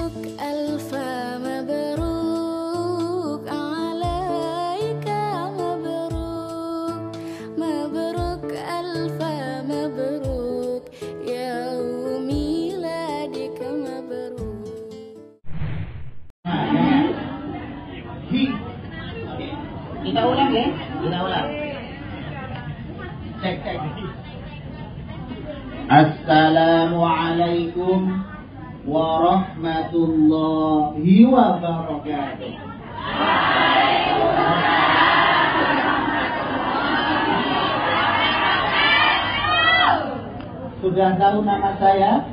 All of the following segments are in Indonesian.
ألف مبروك عليك مبروك مبروك ألف مبروك يوم ميلادك مبروك. Kita ulang ya, kita ulang. Cek. Assalamualaikum warahmatullahi wabarakatuh. Sudah tahu nama saya?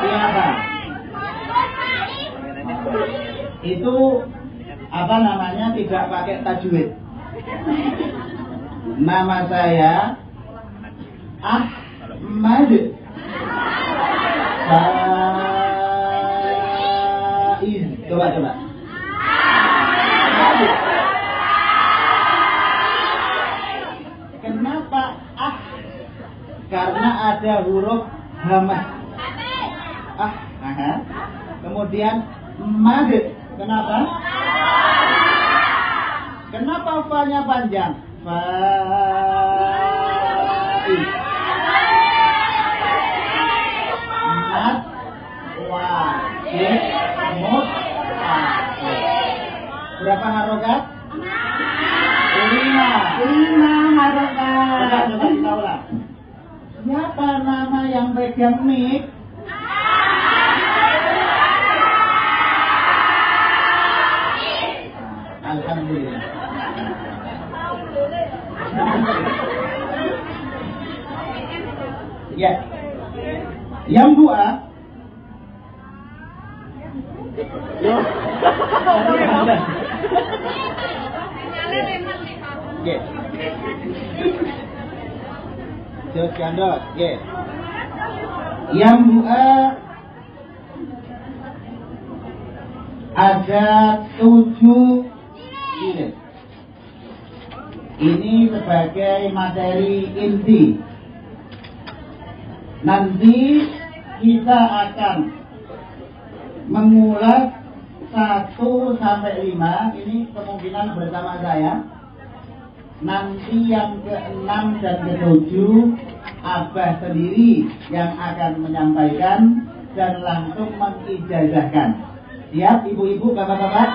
Siapa? Itu apa namanya, tidak pakai tajwid. Nama saya Ahmad Faiz. Coba. Kenapa Karena ada huruf hamzah. Kemudian mad. Kenapa? Kenapa fa-nya panjang? Faiz. Mat wajib mut'akhir. Berapa harokat? 5 harokat. Coba kita ulang. Siapa nama yang pegang mic? Alhamdulillah. Ya. Yang dua. Ya. Terus gandot. Ya. Yang dua ada 7 jilid. Ini sebagai materi inti. Nanti kita akan mengulas 1 sampai 5. Ini kemungkinan bersama saya. Nanti yang ke-6 dan ke-7 Abah sendiri yang akan menyampaikan dan langsung mengijazahkan. Siap ibu-ibu, bapak-bapak?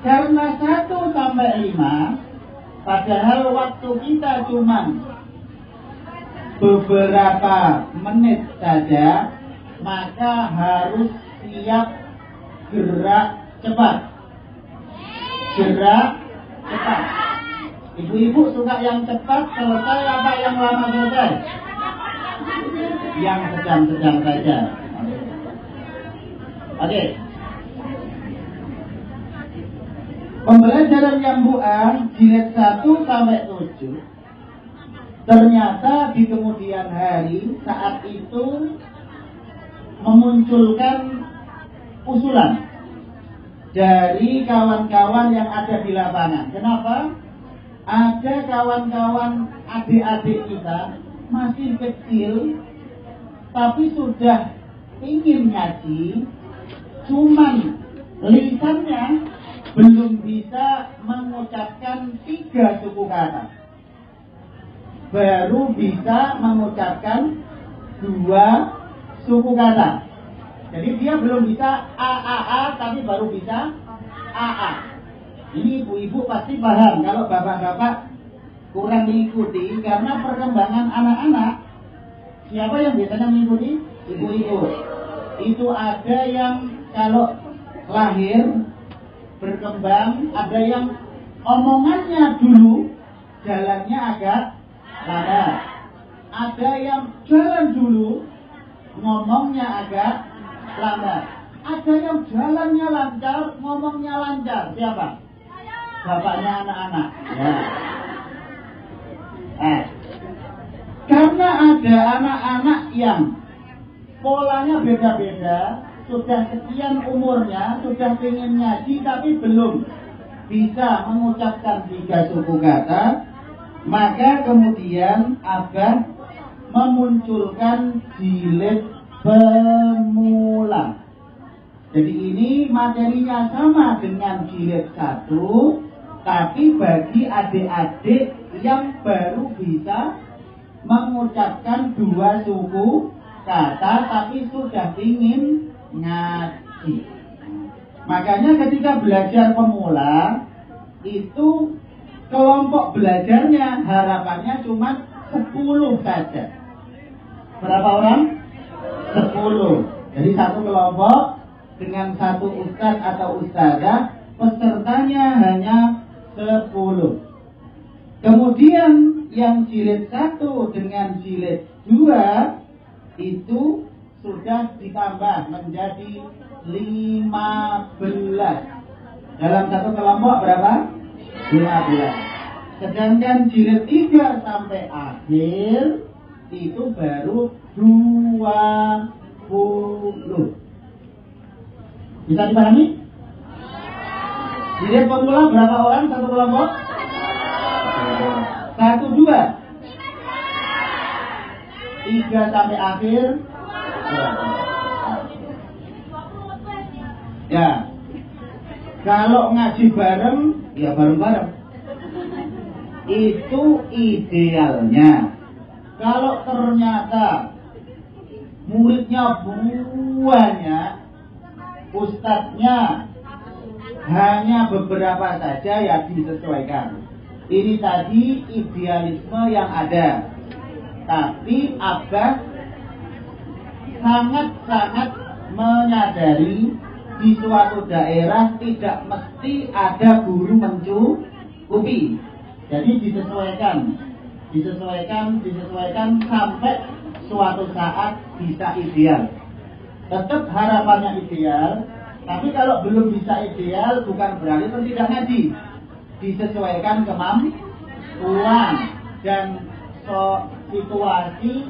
Karena 1 sampai 5, padahal waktu kita cuma beberapa menit saja, maka harus siap gerak cepat. Ibu-ibu suka yang cepat selesai apa yang lama selesai? Yang sedang-sedang saja. Oke. Pembelajaran yang buang jilid 1 sampai 7. Ternyata di kemudian hari saat itu memunculkan usulan dari kawan-kawan yang ada di lapangan. Kenapa? Ada kawan-kawan adik-adik kita masih kecil tapi sudah ingin ngaji, cuman lisannya belum bisa mengucapkan 3 suku kata, baru bisa mengucapkan 2 suku kata. Jadi dia belum bisa a tapi baru bisa aa. Ini ibu-ibu pasti paham. Kalau bapak-bapak kurang mengikuti, karena perkembangan anak-anak, siapa yang biasanya mengikuti? Ibu-ibu. Itu ada yang kalau lahir berkembang, ada yang omongannya dulu, jalannya agak lambat. Ada yang jalan dulu, ngomongnya agak lambat. Ada yang jalannya lancar, ngomongnya lancar. Siapa? Bapaknya anak-anak. Ya. Karena ada anak-anak yang polanya beda-beda, sudah sekian umurnya, sudah ingin ngaji tapi belum bisa mengucapkan 3 suku kata, maka kemudian Abah memunculkan jilid materinya sama dengan jilid 1, tapi bagi adik-adik yang baru bisa mengucapkan 2 suku kata tapi sudah ingin ngaji. Makanya ketika belajar pemula itu kelompok belajarnya harapannya cuma 10 saja. Berapa orang? 10. Jadi satu kelompok dengan satu ustadz atau ustazah, pesertanya hanya 10. Kemudian yang jilid 1 dengan jilid 2 itu sudah ditambah menjadi 15. Dalam satu kelompok berapa? 15. Sedangkan jilid 3 sampai akhir itu baru 20. Bisa dipahami? Jilid pemula berapa orang satu kelompok? 1, 2. 3 sampai akhir. Ya. Kalau ngaji bareng, ya bareng-bareng. Itu idealnya. Kalau ternyata muridnya banyak, ustadznya hanya beberapa saja, ya disesuaikan. Ini tadi idealisme yang ada. Tapi Abah sangat-sangat menyadari di suatu daerah tidak mesti ada guru mencukupi. Jadi disesuaikan sampai suatu saat bisa ideal. Tetap harapannya ideal, tapi kalau belum bisa ideal bukan berarti itu tidak ngaji. Disesuaikan kemampuan dan situasi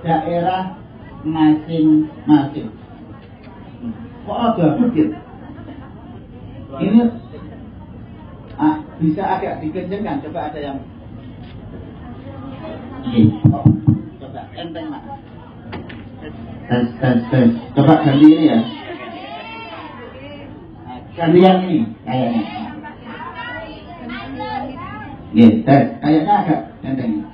daerah masing-masing. Kok ada bukit? Ini bisa agak dikencengkan. Coba ada yang coba enteng mas. Tes. Coba ganti ini ya. Ganti yang ini kayaknya. Tes. Kayaknya agak enteng.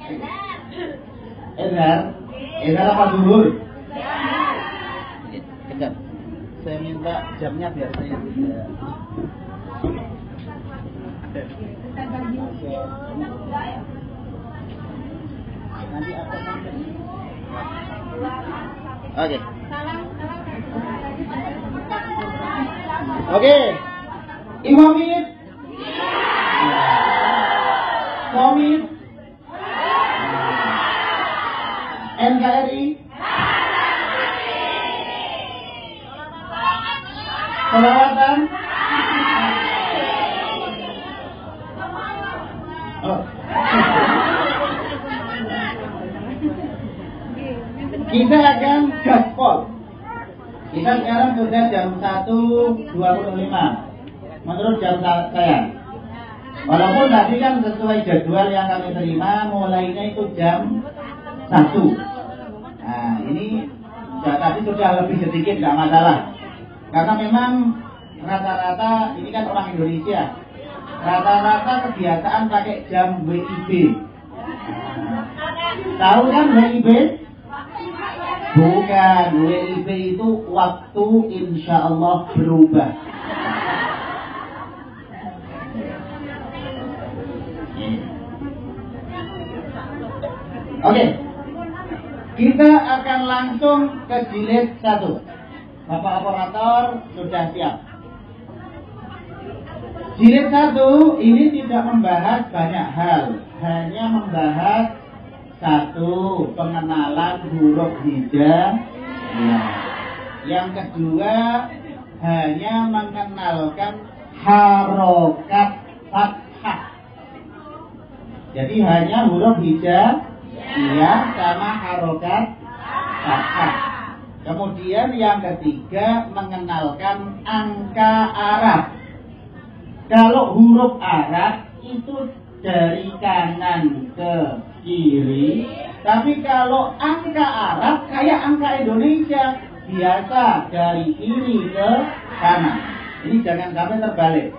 Edar apa zuhur? Kejap. Saya minta jamnya biar saya tidak. Nanti apa sampai? Oke. Imamit. Komit. NKRI. Selawatan. Kita akan gaspol. Kita sekarang sudah jam 1.25 menurut jam saya. Walaupun tadi kan sesuai jadwal yang kami terima, mulainya itu jam 1. Nah ini tadi sudah lebih sedikit, tidak masalah. Karena memang rata-rata ini kan orang Indonesia, rata-rata kebiasaan pakai jam WIB. Tahu kan WIB? Bukan, WIB itu waktu insya Allah berubah. Oke, kita akan langsung ke jilid 1. Bapak operator sudah siap. Jilid 1 ini tidak membahas banyak hal, hanya membahas 1, pengenalan huruf hijaiyah. Yang kedua, hanya mengenalkan harokat fathah. Jadi hanya huruf hijaiyah sama harokat fathah. Kemudian yang ketiga, mengenalkan angka Arab. Kalau huruf Arab itu dari kanan ke kiri, tapi kalau angka Arab kayak angka Indonesia, biasa dari kiri ke kanan. Ini jangan sampai terbalik.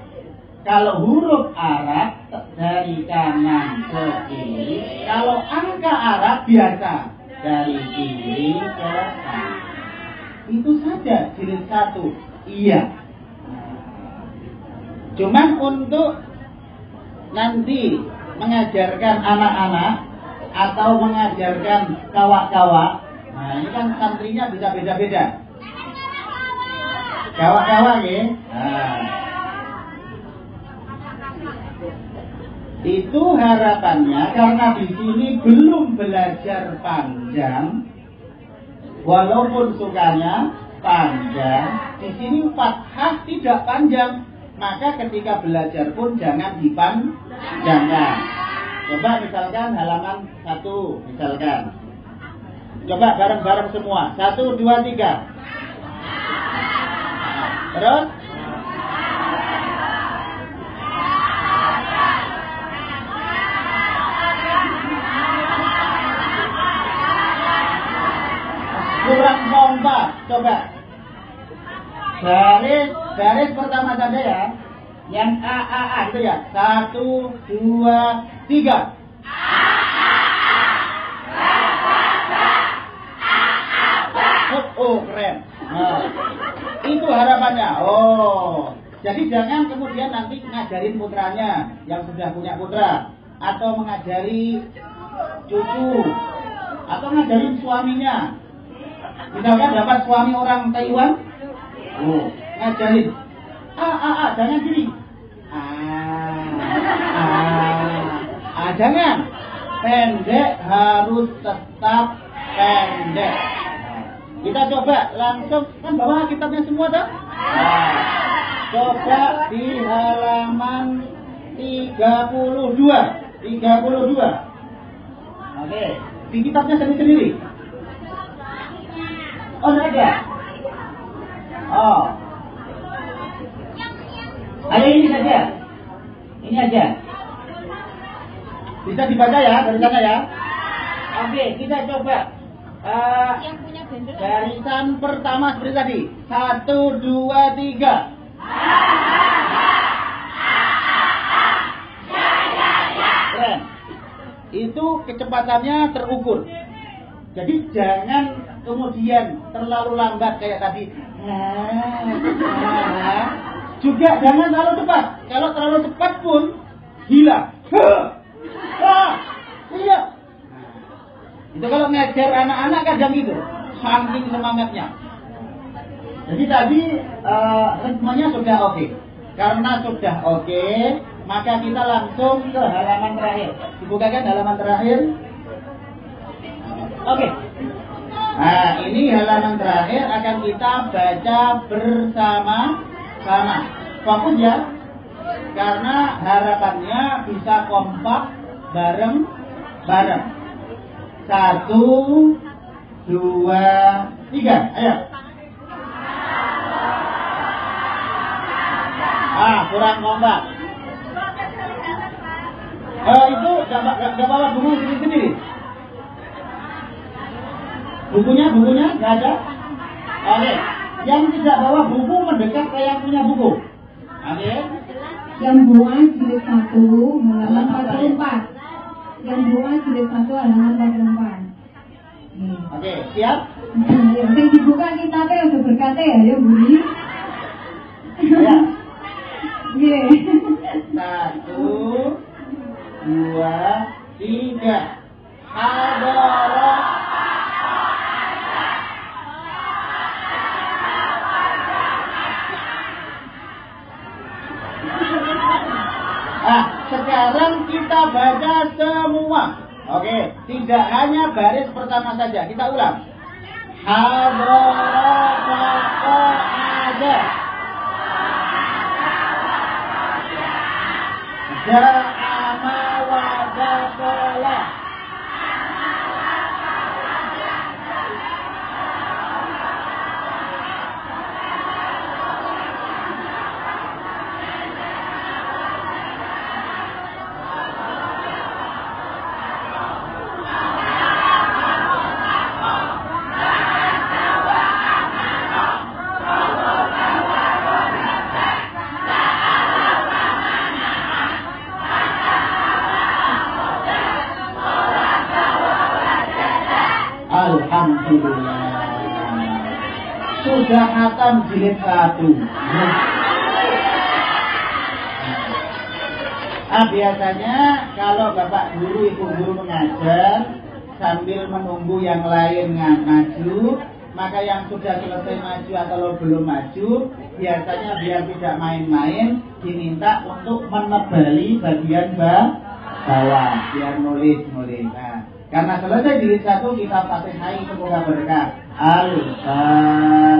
Kalau huruf Arab dari kanan ke kiri, kalau angka Arab biasa dari kiri ke kanan. Itu saja jilid 1. Iya. Cuman untuk nanti mengajarkan anak-anak atau mengajarkan kawak-kawak, nah ini kan santrinya bisa beda-beda. Kawak-kawak ya. Nah, itu harapannya karena di sini belum belajar panjang, walaupun sukanya panjang, di sini fathah tidak panjang, maka ketika belajar pun jangan dipanjangkan. Coba misalkan halaman 1, misalkan. Coba bareng-bareng semua. 1, 2, 3. Terus kurang kompak. Coba garis pertama saja ya. Yang A itu ya. 1, 2, 3. Oh, keren. Nah, itu harapannya. Oh, jadi jangan kemudian nanti ngajarin putranya yang sudah punya putra, atau mengajari cucu, atau ngajarin suaminya. Misalkan dapat suami orang Taiwan, ngajarin jangan gini. Jangan. Pendek harus tetap pendek. Kita coba langsung, kan bawa kitabnya semua tuh? Nah, coba di halaman 32. Oke, di kitabnya sendiri. Oh, enggak ada. Oh. Ayo ini saja. Ini aja. Bisa dibaca ya dari sana ya. Oke, kita coba. Garisan pertama seperti tadi. 1, 2, 3. Keren. Itu kecepatannya terukur. Jadi jangan kemudian terlalu lambat kayak tadi. Juga jangan terlalu cepat. Kalau terlalu cepat pun hilang. Iya. Itu kalau ngajar anak-anak kadang gitu, saking semangatnya. Jadi tadi ritmenya sudah oke. Karena sudah oke, maka kita langsung ke halaman terakhir. Dibukakan halaman terakhir. Oke. Nah, ini halaman terakhir akan kita baca bersama-sama. Fokus ya. Karena harapannya bisa kompak bareng-bareng. 1, 2, 3. Ayo. Kurang kompak. Itu gak bawa buku sendiri. Bukunya nggak ada. Oke. Yang tidak bawa buku mendekat ke yang punya buku. Oke. Yang bawa jilid 1 halaman 44. Yang bawa jilid 1 halaman 44. Oke, siap? Yang dibuka kitabnya udah berkata ya, Budi. Ya. Iya. 1, 2, 3. Hadarat. Sekarang kita baca semua. Oke, tidak hanya baris pertama saja. Kita ulang. Hadarat. Ja'ama wa dakala. Sudah khatam jilid 1. Biasanya kalau bapak guru, ibu guru mengajar sambil menunggu yang lain maju, maka yang sudah selesai maju atau belum maju, biasanya biar tidak main-main, diminta untuk menebali bagian bawah, biar nulis. Nah, karena selesai jilid 1, kita Fatihah, semoga berkah. Al-Fatihah.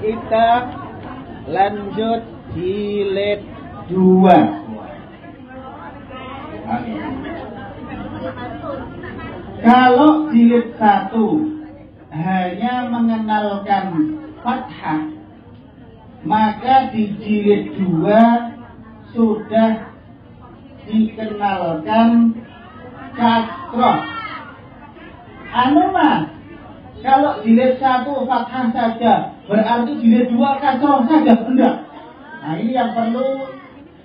Kita lanjut jilid 2. Kalau jilid 1 hanya mengenalkan fathah, maka di jilid 2 sudah dikenalkan kasroh. Kalau jilid 1 fathah saja, berarti jilid 2 kasroh saja? Enggak. Nah, ini yang perlu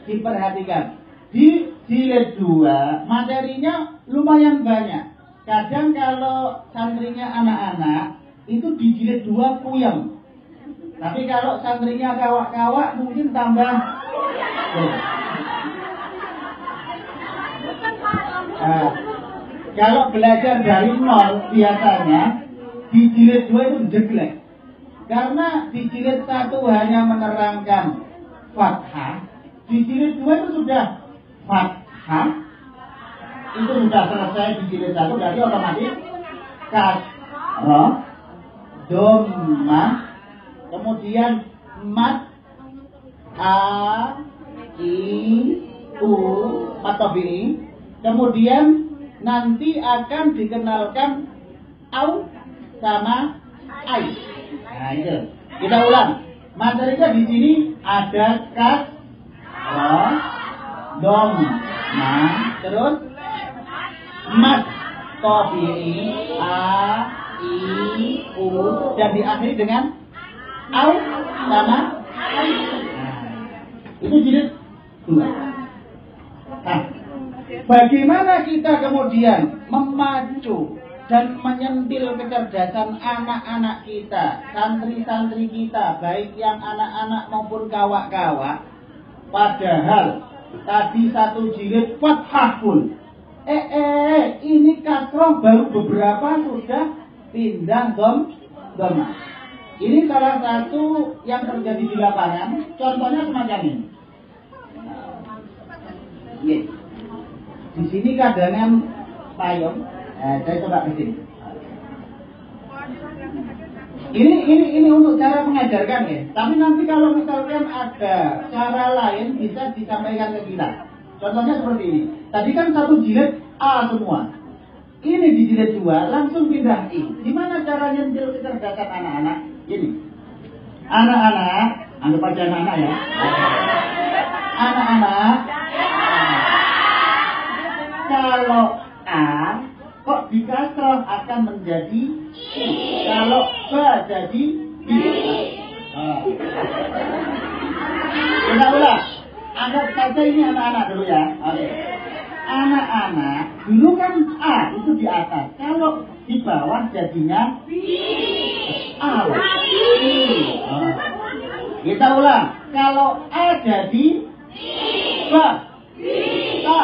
diperhatikan. Di jilid 2 materinya lumayan banyak. Kadang kalau santrinya anak-anak, itu di jilid 2 puyeng. Tapi kalau santrinya kawak-kawak mungkin tambah. Kalau belajar dari nol biasanya di jilid 2 itu jeglek. Karena di jilid 1 hanya menerangkan fathah, di jilid 2 itu sudah fathah, itu sudah selesai di jilid 1, berarti otomatis kasroh, dhammah, kemudian mat, mat tabi'i, kemudian nanti akan dikenalkan au sama ai. Nah itu, kita ulang. Materinya di sini ada kasroh, dhammah, terus mat tabi'i, dan diakhiri dengan au sama ai. Itu jilid 2. Nah, bagaimana kita kemudian memacu dan menyentil kecerdasan anak-anak kita, santri-santri kita, baik yang anak-anak maupun kawak-kawak, padahal tadi 1 jilid fathah full. Ini kasroh baru beberapa sudah pindah dhammah. Ini salah satu yang terjadi di lapangan. Contohnya semacam ini. Di sini kadangan payung. Saya coba ke sini. Ini untuk cara mengajarkan ya. Tapi nanti kalau misalkan ada cara lain bisa disampaikan ke kita. Contohnya seperti ini. Tadi kan 1 jilid A semua. Ini di jilid 2 langsung pindah I. Gimana cara nyentil kecerdasan anak-anak? Ini. Anak-anak, anggap aja anak-anak ya. Anak-anak. Kalau A kok dikasroh akan menjadi I. Kalau B jadi B. Kita ulang. Anggap saja ini anak-anak dulu ya. Oke. Anak-anak dulu kan A itu di atas. Kalau di bawah jadinya A. Kita ulang. Kalau A jadi B. Ta. Ta.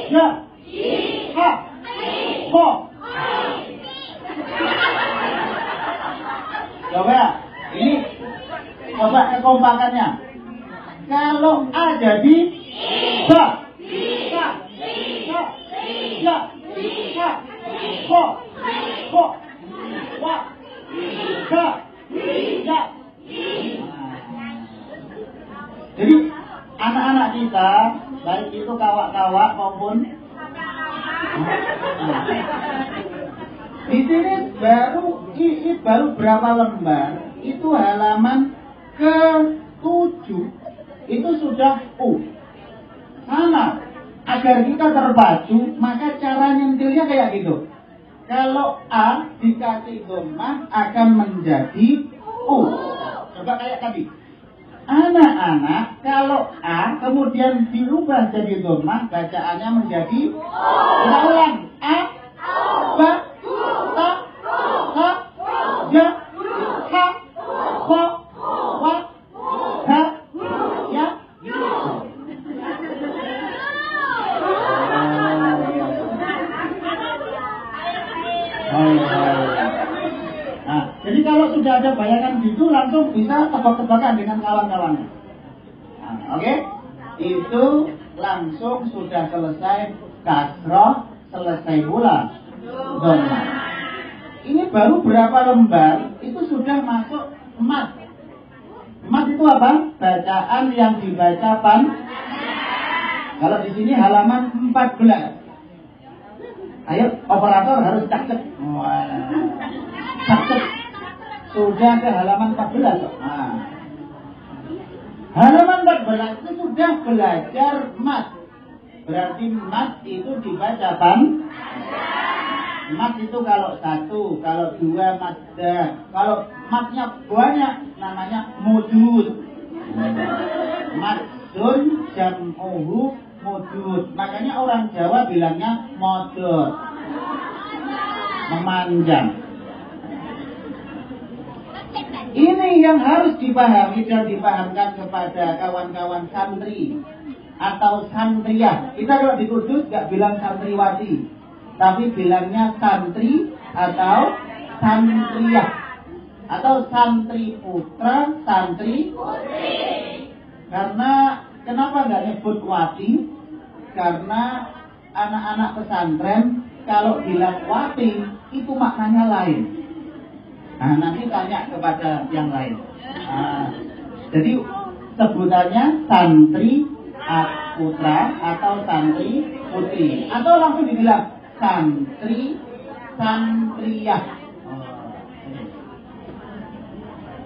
Ja. Ha. Ho. Coba ini, coba kekompakannya. Kalau A jadi ba, ta, ta, ja, ha, ho, ho. wa, ga, ya. Jadi anak-anak kita, baik itu kawak-kawak maupun di sini baru berapa lembar? Itu halaman ke-7 itu sudah U. Sama, agar kita terpacu, maka cara nyentilnya kayak gitu. Kalau A dikasih dhammah akan menjadi U. Coba kayak tadi. Anak-anak, kalau A kemudian dirubah jadi dhammah, bacaannya menjadi kita ulang. A, ba, ta, ha, ja, ha, ho, wa, ha, ya. Nah, jadi kalau sudah ada bayangan gitu langsung bisa tebak-tebakan dengan kawan-kawannya. Nah, oke? Itu langsung sudah selesai kasroh, selesai pula dhammah. Ini baru berapa lembar itu sudah masuk mat. Mat itu apa? Bacaan yang dibaca Kalau di sini halaman 14. Ayo, operator harus cakcep. Cakcep. Sudah ke halaman 14. Nah. Halaman 14 itu sudah belajar mat. Berarti mat itu dibaca mat itu kalau 1, kalau 2 maddah. Kalau matnya banyak namanya mudud. Madun jam'uhu mudud. Makanya orang Jawa bilangnya modot. Memanjang. Ini yang harus dipahami dan dipahamkan kepada kawan-kawan santri atau santriyah. Kita kalau di Kudus gak bilang santriwati, tapi bilangnya santri atau santriyah, atau santri putra, santri putri. Karena kenapa nggak nyebut wati? Karena anak-anak pesantren kalau bilang wati itu maknanya lain. Nah, nanti tanya kepada yang lain. Nah, jadi sebutannya santri putra atau santri putri, atau langsung dibilang santri santriyah.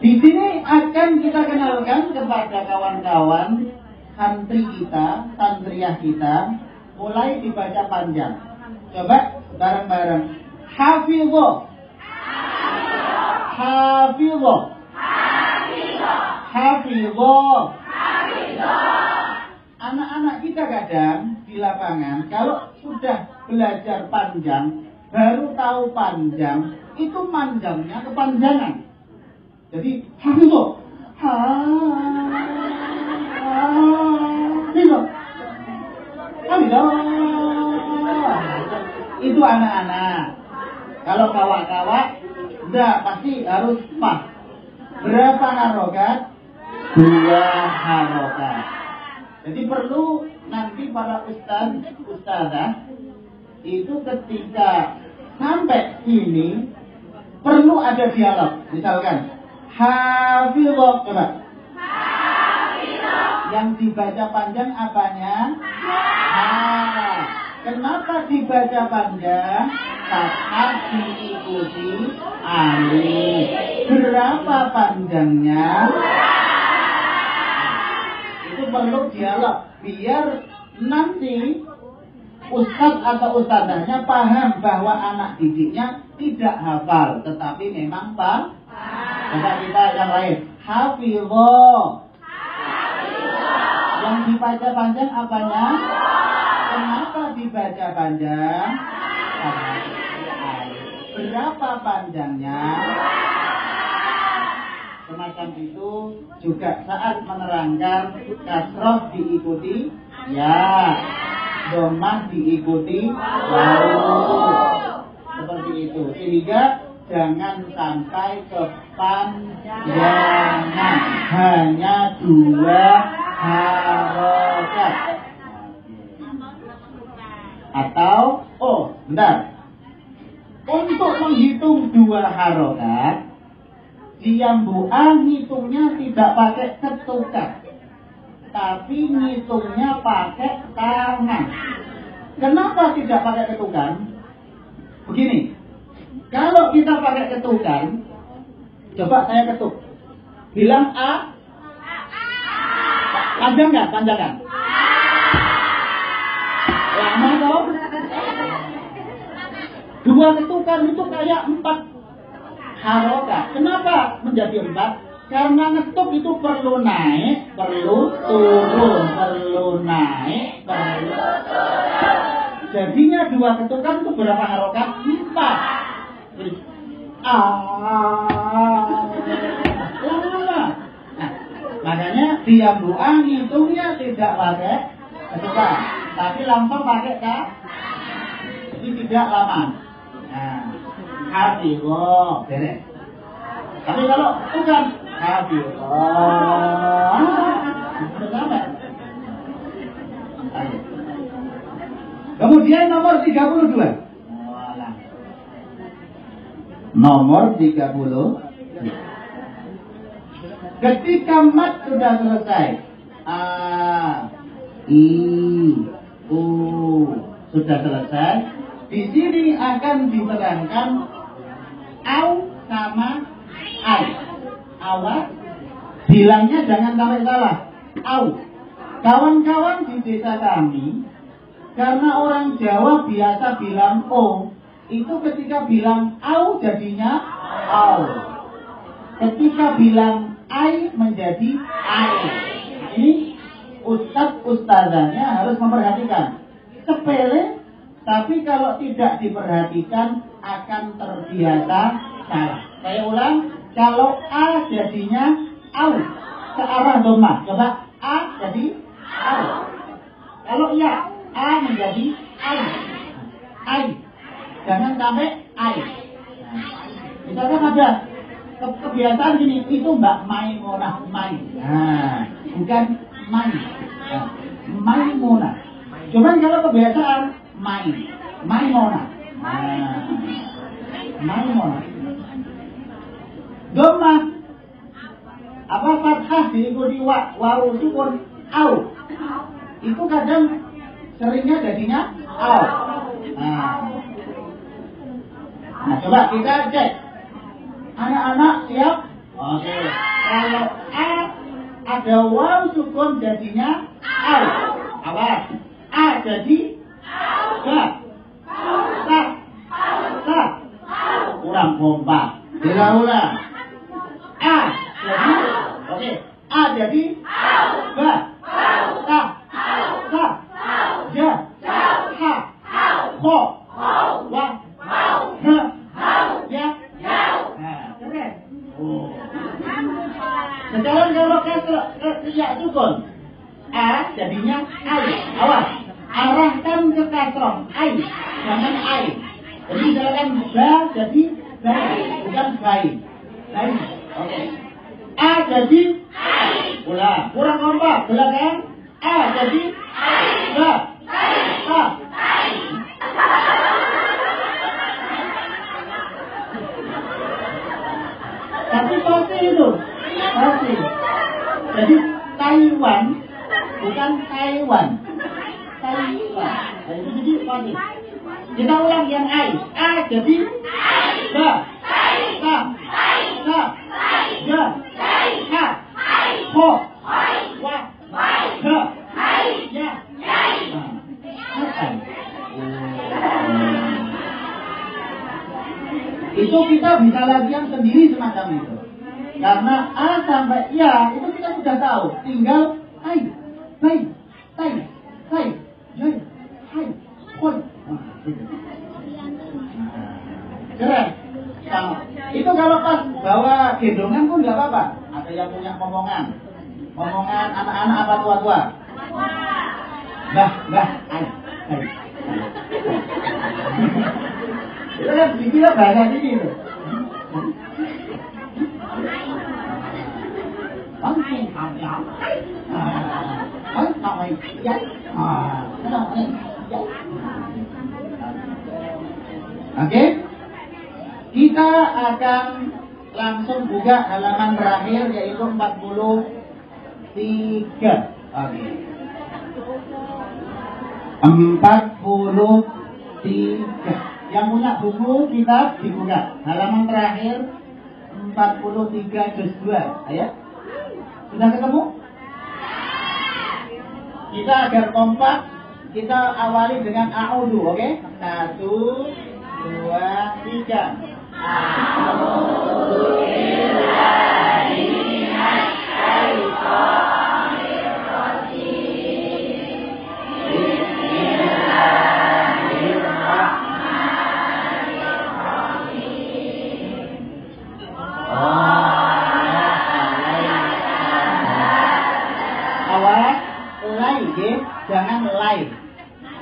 Di sini akan kita kenalkan kepada kawan-kawan santri kita, santriyah kita, mulai dibaca panjang. Coba bareng-bareng. Hafidho. Hafidho. Hafidho. Anak-anak kita kadang di lapangan kalau sudah belajar panjang, baru tahu panjang, itu panjangnya kepanjangan. Jadi hafidho. Hafidho. Hafidho. Itu anak-anak. Kalau kawak-kawak enggak, pasti harus pas. Berapa harokat? 2 harokat. Jadi perlu nanti para ustazah itu ketika sampai sini perlu ada dialog. Misalkan hafidho, coba. Hafidho. Yang dibaca panjang apanya? Kenapa dibaca panjang? Saat diikuti alif. Berapa panjangnya? Itu perlu dialog biar nanti ustadz atau ustadzahnya paham bahwa anak didiknya tidak hafal, tetapi memang paham. Coba kita yang lain. Hafidho. Yang dibaca panjang apanya? Kenapa dibaca panjang? Berapa panjangnya? Semacam itu juga saat menerangkan kasroh diikuti ya, dhammah diikuti waw. Seperti itu. Sehingga jangan sampai kepanjangan. Hanya 2 harokat. Atau, bentar. Untuk menghitung 2 harokat, Jambu A ngitungnya tidak pakai ketukan, tapi ngitungnya pakai tangan. Kenapa tidak pakai ketukan? Begini, kalau kita pakai ketukan, coba saya ketuk. Bilang A. Panjang nggak? Panjangkan. Lama toh? 2 ketukan itu kayak 4 harokat. Kenapa menjadi 4? Karena ngetuk itu perlu naik, perlu turun, perlu naik, perlu turun. Jadinya 2 ketukan itu berapa harokat? 4. Jadi lama. Nah, makanya Jambu A ngitungnya tidak pakai ketukan, tapi langsung pakai K. Jadi tidak lama. Nah, hafidhah beres. Tapi kalau bukan hafidhah, benar. Kemudian nomor 32. Nomor 30. Ketika mat sudah selesai, A, I, U sudah selesai, di sini akan diterangkan au sama ai. Awas, bilangnya jangan sampai salah. Au. Kawan-kawan di desa kami, karena orang Jawa biasa bilang o, itu ketika bilang au jadinya au. Ketika bilang ai menjadi ai. Ini ustadzanya harus memperhatikan. Sepele, tapi kalau tidak diperhatikan akan terbiasa salah. Saya ulang, kalau a jadinya au ke arah dhamma. Coba a jadi au. Kalau ya a menjadi ai. Ai. Jangan sampai ai. Misalkan ada kebiasaan gini, itu Mbak Maimunah main. Nah, bukan main. Nah, Maimunah. Cuman kalau kebiasaan main, Maimunah. Nah, Maimunah. Dhamma. Apa fathah diikuti waw sukun au. Itu kadang seringnya jadinya au. Nah, coba kita cek. Anak-anak siap? Oke. Kalau a ada waw sukun jadinya au. Awas. A jadi ga. Sa. Kurang kompak. Ulang. A jadi oke. A jadi ga. Sa. Ja. Ha. Ho. Wa. Ha. Ya. Sekarang kalau kasrah sukun, a jadinya ai. Awas, arahkan ke kasrah ai, jangan ai. Jadi misalkan ba jadi bai, bukan bai. Bai, oke. A jadi ai. Ulang, kurang kompak, belakang. A jadi ba, a. Tapi pasti itu, pasti. Jadi Taiwan bukan Taiwan. Taiwan. Jadi pasti. Kita ulang yang ai. A jadi ba, sa, ja, ha, ho, wa, ha, ya. Itu kita bisa latihan sendiri semacam itu. Karena a sampai ya itu kita sudah tahu. Tinggal ai, bai, tai, jai, hai, hoi. Keren. Sama. Itu kalau pas bawa gendongan pun nggak apa-apa. Ada yang punya omongan anak-anak apa tua-tua. Bah, ai. Itu kan dikira bahasa ini itu. Mungkin hanya Oke? Kita akan langsung buka halaman terakhir yaitu 43. Oke. 43. Yang punya buku kitab dibuka. Halaman terakhir 43 juz 2. Ayo. Sudah ketemu? Kita agar kompak, kita awali dengan a'udhu, oke? 1, 2, 3. A'udhu billahi minasy syaithanir rajim. Bismillahirrahmanirrahim. Awas, lay, jangan lay.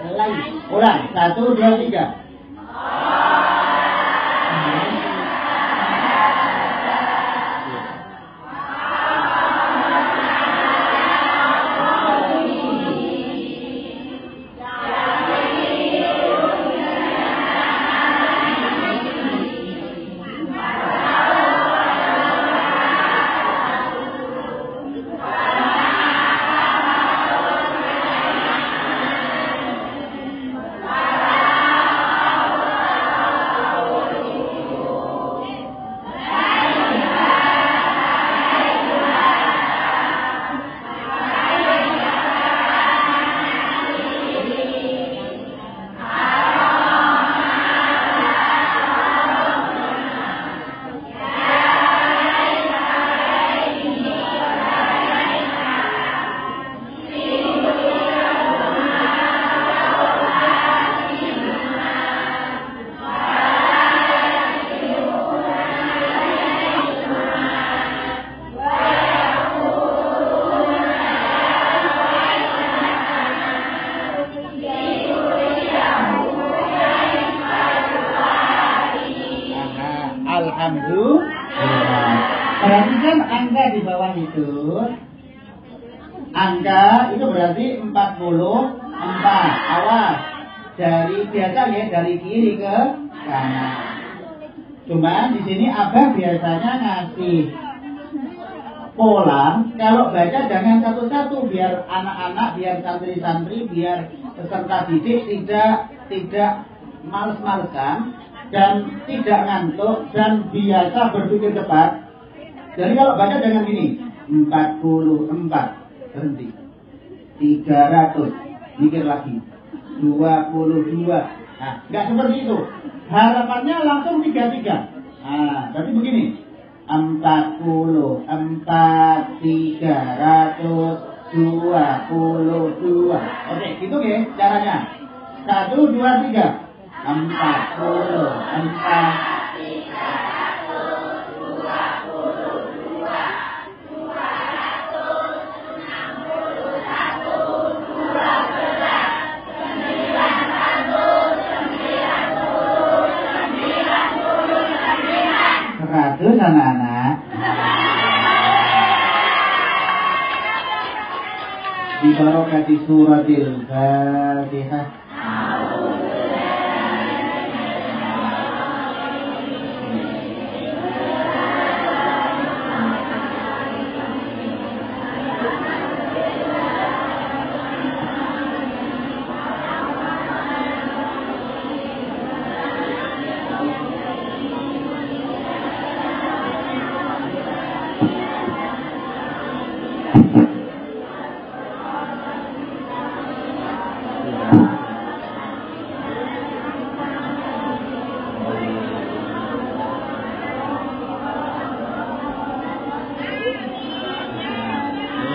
Lay. Ulang, 1, 2, 3. Perhatikan angka di bawah itu. Angka itu berarti 44. Awas. Dari biasa ya, dari kiri ke kanan. Cuma di sini Abah biasanya ngasih pola. Kalau baca jangan satu-satu, biar anak-anak, biar santri-santri, biar peserta didik tidak males-malesan dan tidak ngantuk dan biasa berpikir cepat. Jadi kalau baca jangan gini, 44, berhenti, 300, mikir lagi, 22. Nah, nggak seperti itu. Harapannya langsung 33. Nah, berarti begini, 44, 322. Oke, gitu ya caranya. 1, 2, 3. 44. Seratus anak-anak. Di barokati suratil Fatihah.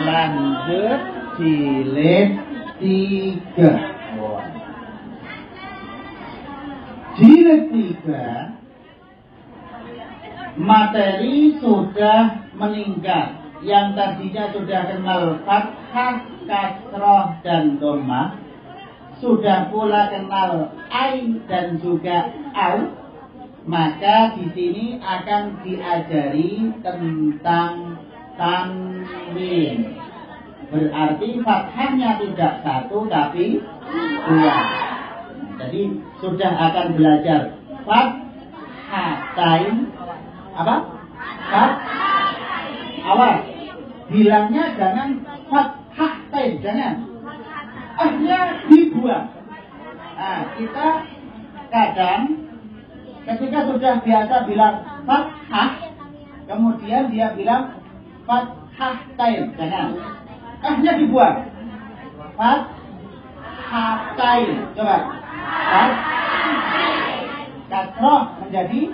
Lanjut jilid 3. Jilid 3 materi sudah meningkat. Yang tadinya sudah kenal fathah, kasroh, dan dhammah, sudah pula kenal ain dan juga au. Maka di sini akan diajari tentang tanwin. Berarti fathahnya tidak 1 tapi 2. Jadi sudah akan belajar fathah, Fathatain. Apa? Awas. Bilangnya jangan Fathatain, jangan. Ahnya dibuang. Nah, kita kadang ketika sudah biasa bilang fathah, kemudian dia bilang Fathatain, jangan. Ahnya dibuang. Fathatain. Coba. Kasroh menjadi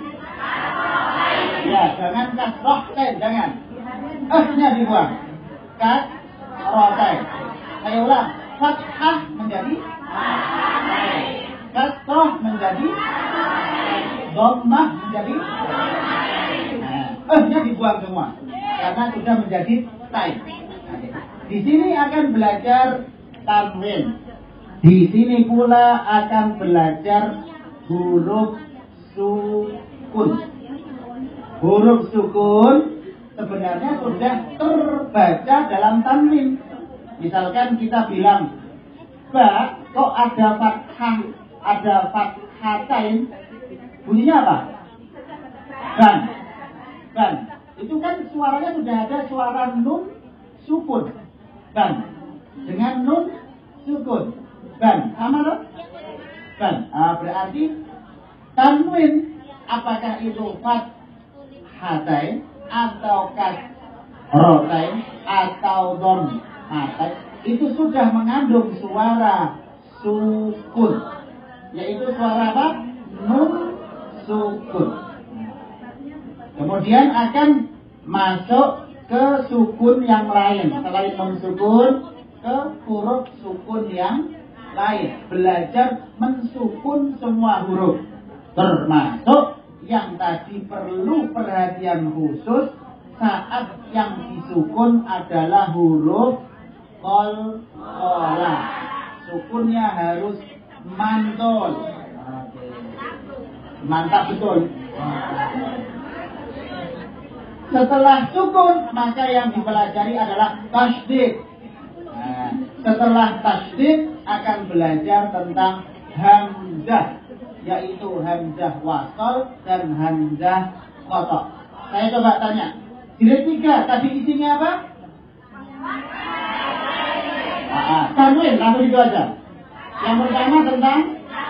ya, jangan kasrohtain, jangan. Ahnya dibuang. Kasrohtain. Saya ulang. Fathah menjadi kasroh menjadi dhammah menjadi ahnya dibuang semua karena sudah menjadi tain. Di sini akan belajar tanwin. Di sini pula akan belajar huruf sukun. Huruf sukun sebenarnya sudah terbaca dalam tanwin. Misalkan kita bilang ba, kok ada fathah, ada fathatain, bunyinya apa? Ban. Itu kan suaranya sudah ada suara nun sukun. Ban. Dengan nun sukun. Ban. Sama loh? Ban. Berarti tanwin apakah itu fathatain atau kasrotain atau dhammatain, itu sudah mengandung suara sukun, yaitu suara apa? Nun sukun. Kemudian akan masuk ke sukun yang lain selain nun sukun, ke huruf sukun yang lain. Belajar mensukun semua huruf, termasuk yang tadi perlu perhatian khusus saat yang disukun adalah huruf qalqalah. Sukunnya harus mantul. Mantap betul. Setelah sukun, maka yang dipelajari adalah tasydid. Nah, setelah tasydid akan belajar tentang hamzah, yaitu hamzah wasal dan hamzah qata'. Saya coba tanya, jilid 3 tadi isinya apa? Tanwin, langsung itu aja. Yang pertama tentang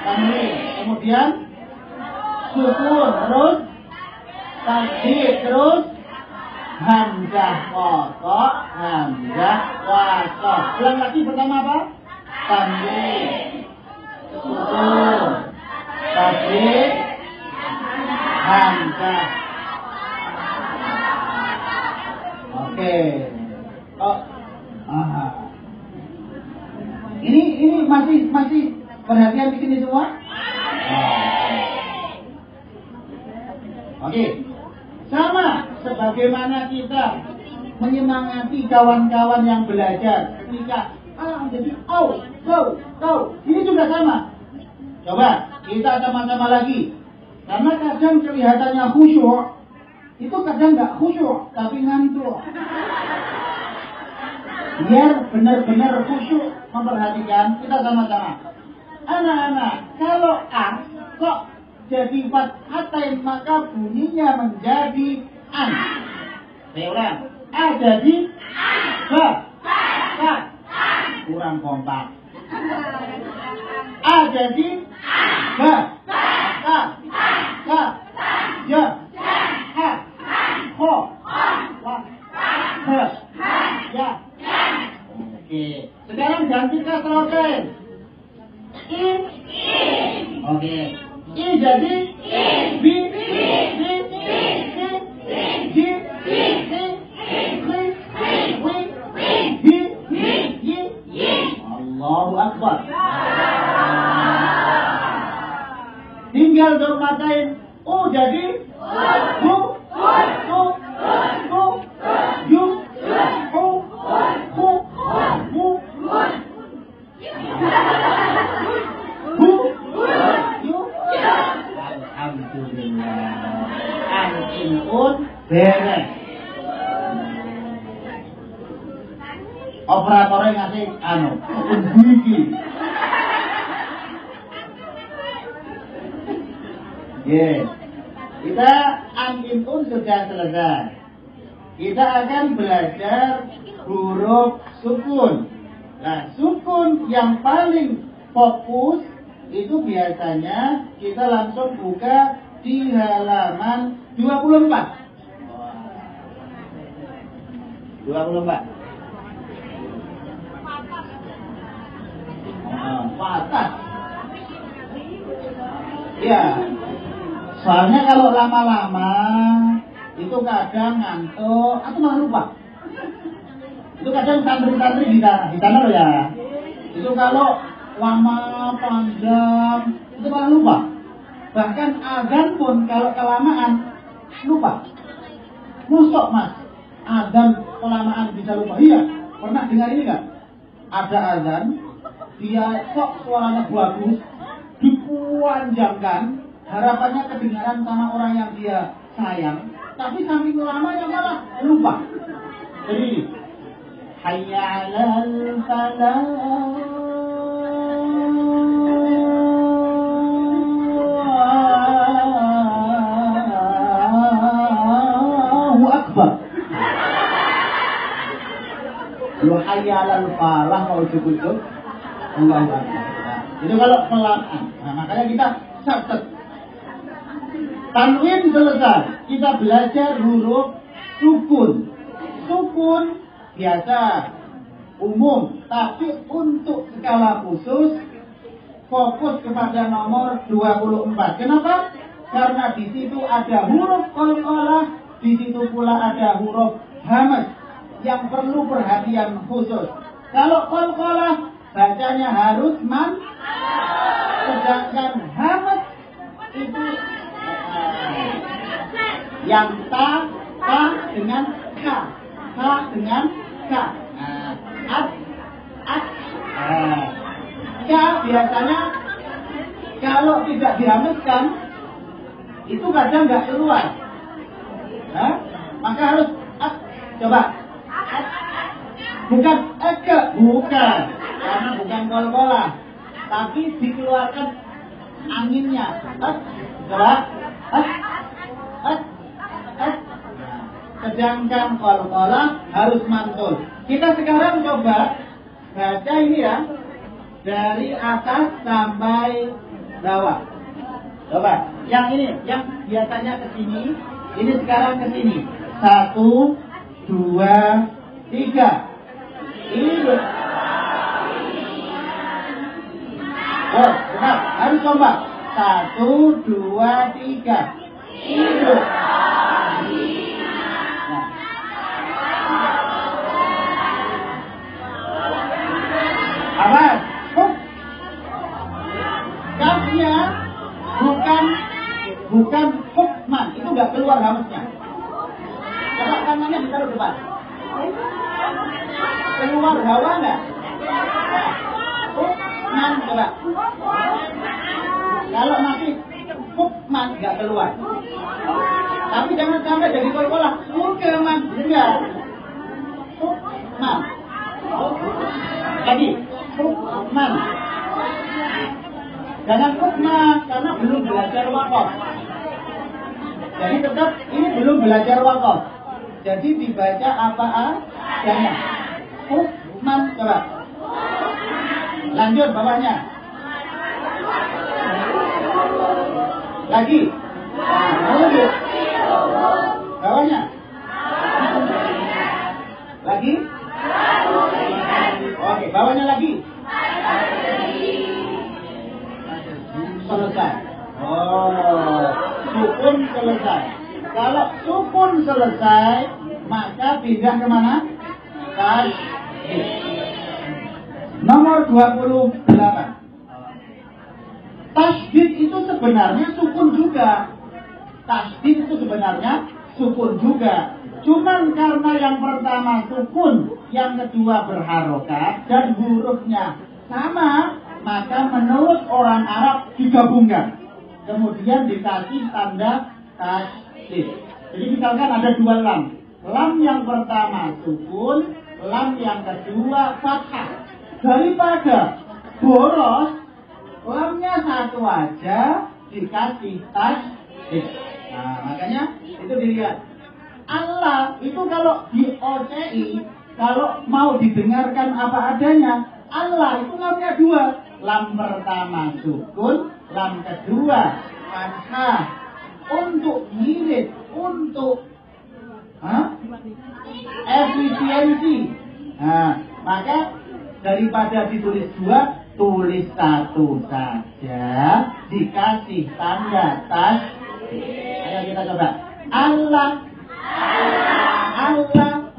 tanwin, kemudian sukun, terus tasydid, terus hamzah qata', hamzah wasal. Ulang lagi, pertama apa? Tanwin, sukun, tasydid, hamzah. Oke. Ini masih perhatian di sini semua? Oke. Sama sebagaimana kita menyemangati kawan-kawan yang belajar ketika jadi kau. Ini juga sama. Coba kita sama-sama lagi. Karena kadang kelihatannya khusyuk, itu kadang nggak khusyuk tapi ngantuk. Biar benar-benar khusyuk memperhatikan, kita sama-sama. Anak-anak, kalau a kok jadi fathatain maka bunyinya menjadi an. Saya ulang. A jadi ba. Kurang kompak. A jadi ba. Ja. Ha. Ho. Wa. Ha. Ya. Oke. Sekarang ganti kasrotain. I. Oke. I jadi bi. Allahu Akbar. Tinggal dhammatain. Jadi bu, tu, yu, hu, mu, yu. Alhamdulillah. Al-Qur'an beres. Operatornya ngasih gigi. Kita an-in-un sudah selesai. Kita akan belajar huruf sukun. Nah, sukun yang paling fokus itu biasanya kita langsung buka di halaman 24. 24. Patah. Ya. Soalnya kalau lama-lama itu kadang ngantuk atau malah lupa. Itu kadang santri-santri di sana loh ya. Itu kalau lama panjang itu malah lupa. Bahkan azan pun kalau kelamaan lupa. Mosok Mas, azan kelamaan bisa lupa. Iya, pernah dengar ini nggak? Ada azan, dia kok suaranya bagus, dipanjangkan, harapannya kedengaran sama orang yang dia sayang, tapi saking lamanya malah lupa. Jadi, hayya 'alal falah. Lu hayalal falah mau cukup Allah Akbar. Itu kalau pelan. Nah, makanya kita catat. Tanwin selesai. Kita belajar huruf sukun. Sukun biasa umum, tapi untuk skala khusus fokus kepada nomor 24. Kenapa? Karena di situ ada huruf qalqalah, di situ pula ada huruf hamzah yang perlu perhatian khusus. Kalau qalqalah bacanya harus man, sedangkan hamzah itu yang ta dengan ka, dengan ka. Ka biasanya kalau tidak dihamzahkan itu kadang nggak keluar. Maka harus coba. Bukan bukan, karena bukan qalqalah, tapi dikeluarkan anginnya. Coba. Sedangkan qalqalah harus mantul. Kita sekarang coba baca ini ya, dari atas sampai bawah. Coba, yang ini, yang biasanya ke sini, ini sekarang ke sini. 1, 2, 3. Ini oh, benar. Harus coba. 1, 2, 3. Hidup. Awas. Kafnya bukan hukman. Itu nggak keluar hamzahnya. Coba tangannya ditaruh depan. Keluar hawa nggak? Hukman coba. Kalau nanti hukman nggak keluar. Tapi jangan sampai jadi qalqalah. Hukman enggak. Hukman. Jadi hukman. Jangan hukman karena belum belajar waqaf. Jadi tetap ini belum belajar waqaf. Jadi dibaca apa adanya. Hukman coba. Lanjut bawahnya. Lagi. Lanjut. Bawahnya. Lagi. Oke, bawahnya lagi. Selesai. Oh, sukun selesai. Kalau sukun selesai, maka pindah kemana? Tasydid. Nomor 28. Tasydid itu sebenarnya sukun juga. Tasydid itu sebenarnya sukun juga. Cuman karena yang pertama sukun, yang kedua berharokat, dan hurufnya sama, maka menurut orang Arab digabungkan. Kemudian dikasih tanda tasydid. Jadi misalkan ada 2 lam. Lam yang pertama sukun, lam yang kedua fathah. Daripada boros, lamnya satu aja dikasih tasydid. Nah, makanya itu dilihat. Allah itu kalau di OCI, kalau mau didengarkan apa adanya, Allah itu lamnya dua. Lam pertama sukun, lam kedua fathah. Untuk mirip, untuk efisiensi. Nah, maka daripada ditulis dua, tulis satu saja, dikasih tanda tasdid. Ayo kita coba. Allah, Allah,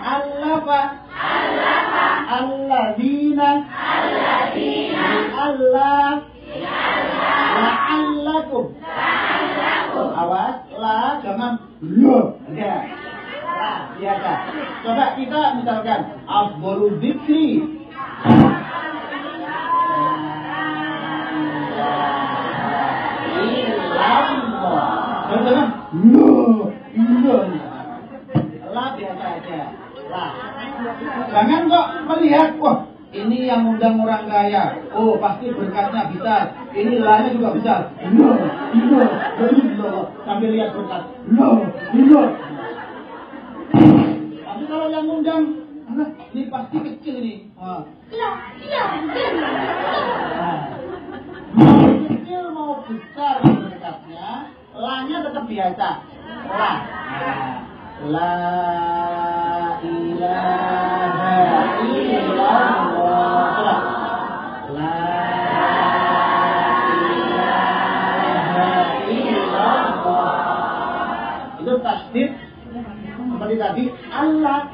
Allah apa? Alladzina, Allah, la'allakum. Awas, la jangan lo. Enggak. Lah, biasa. Coba kita misalkan afdhalul dzikri. Jangan lo. Lah biasa aja. Lah. Jangan kok melihat, wah, ini yang undang orang kaya. Oh, pasti berkatnya besar. Ini lahnya juga besar. No. Sambil lihat berkat. No. Tapi kalau yang undang, ini pasti kecil nih. Mau kecil mau besar berkatnya, lahnya tetap biasa. Lah. La ilaha illallah. La ilaha illallah. Itu tasdid seperti tadi. Allah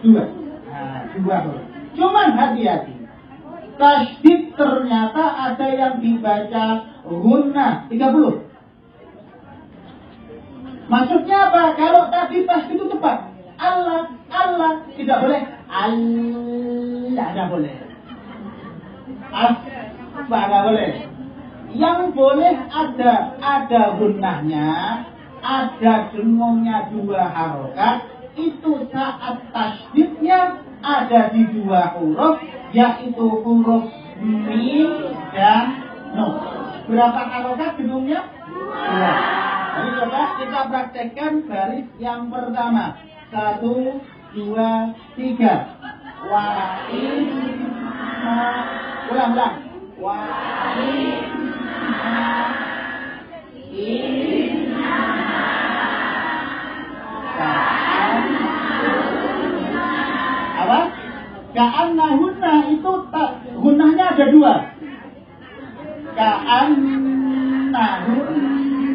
dua. Nah, dua. Cuman hati-hati. Tasdid ternyata ada yang dibaca gunnah 30. Maksudnya apa? Kalau tadi tasdid itu tepat. Allah tidak boleh. Allah tidak boleh. Tidak boleh. Yang boleh ada gunnahnya, ada dengungnya 2 harokat. Itu saat tasdidnya ada di 2 huruf, yaitu huruf mim dan nun. Berapa harokat dengungnya? 2. Jadi coba kita praktekkan baris yang pertama. 1, 2, 3. Wa inna. Ulang. Wa inna. Apa? Ka'annahunna itu gunnahnya ada 2. Ka'annahunna.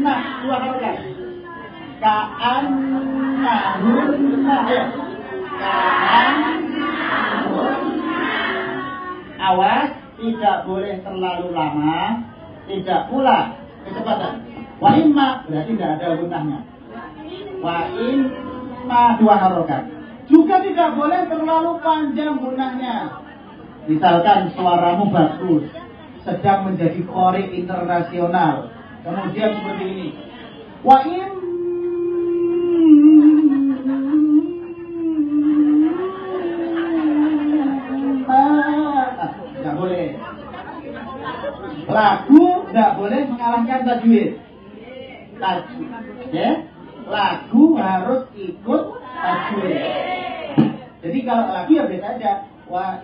2 harokat. Ka'annahunna. Ayo. Ka'annahunna. Awas, tidak boleh terlalu lama, tidak pula kecepatan. Wa imma berarti tidak ada gunnahnya. Wa imma 2 harokat. Juga tidak boleh terlalu panjang gunnahnya. Misalkan suaramu bagus, sedang menjadi qori internasional. Kemudian seperti ini. Wa tidak boleh. Lagu tidak boleh mengalahkan tajwid. Ya? Lagu harus ikut tajwid. Jadi kalau lagu ya beda aja. Wa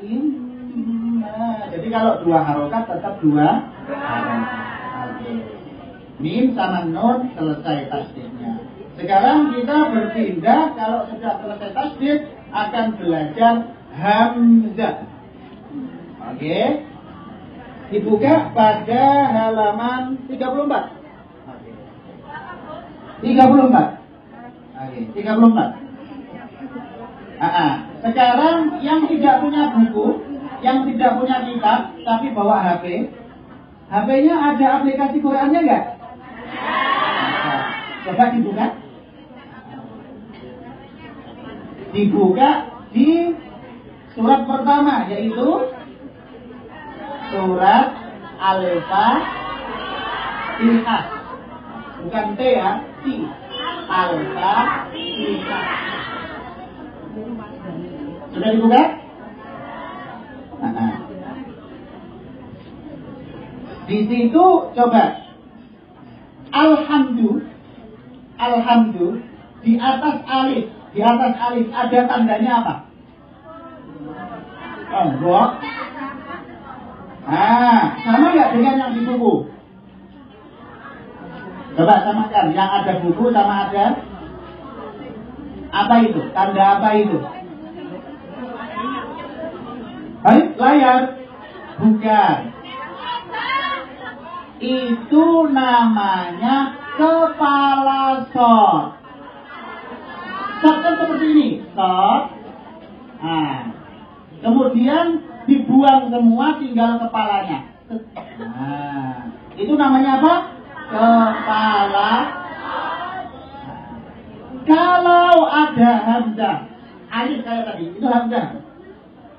jadi kalau 2 harokat tetap 2 harokat. Mim sama nun selesai tasdidnya. Sekarang kita berpindah, kalau sudah selesai tasdid akan belajar hamzah. Oke. Dibuka pada halaman 34. 34. Oke, 34. Sekarang yang tidak punya buku, yang tidak punya kitab tapi bawa HP, HP-nya ada aplikasi Qurannya enggak? Coba dibuka. Dibuka di surat pertama, yaitu surat Al-Fatihah. Bukan T ya, T. Al-Fatihah. Sudah dibuka? Di situ coba Alhamdu di atas alif ada tandanya apa? Enggak. Sama nggak dengan yang di buku? Coba samakan, yang ada buku sama ada apa itu? Tanda apa itu? Hai, layar? Bukan. Itu namanya kepala sot. Sot kan seperti ini, sot. Kemudian dibuang semua, tinggal kepalanya. Itu namanya apa? Kepala. Kalau ada hamzah, alif kayak tadi, itu hamzah.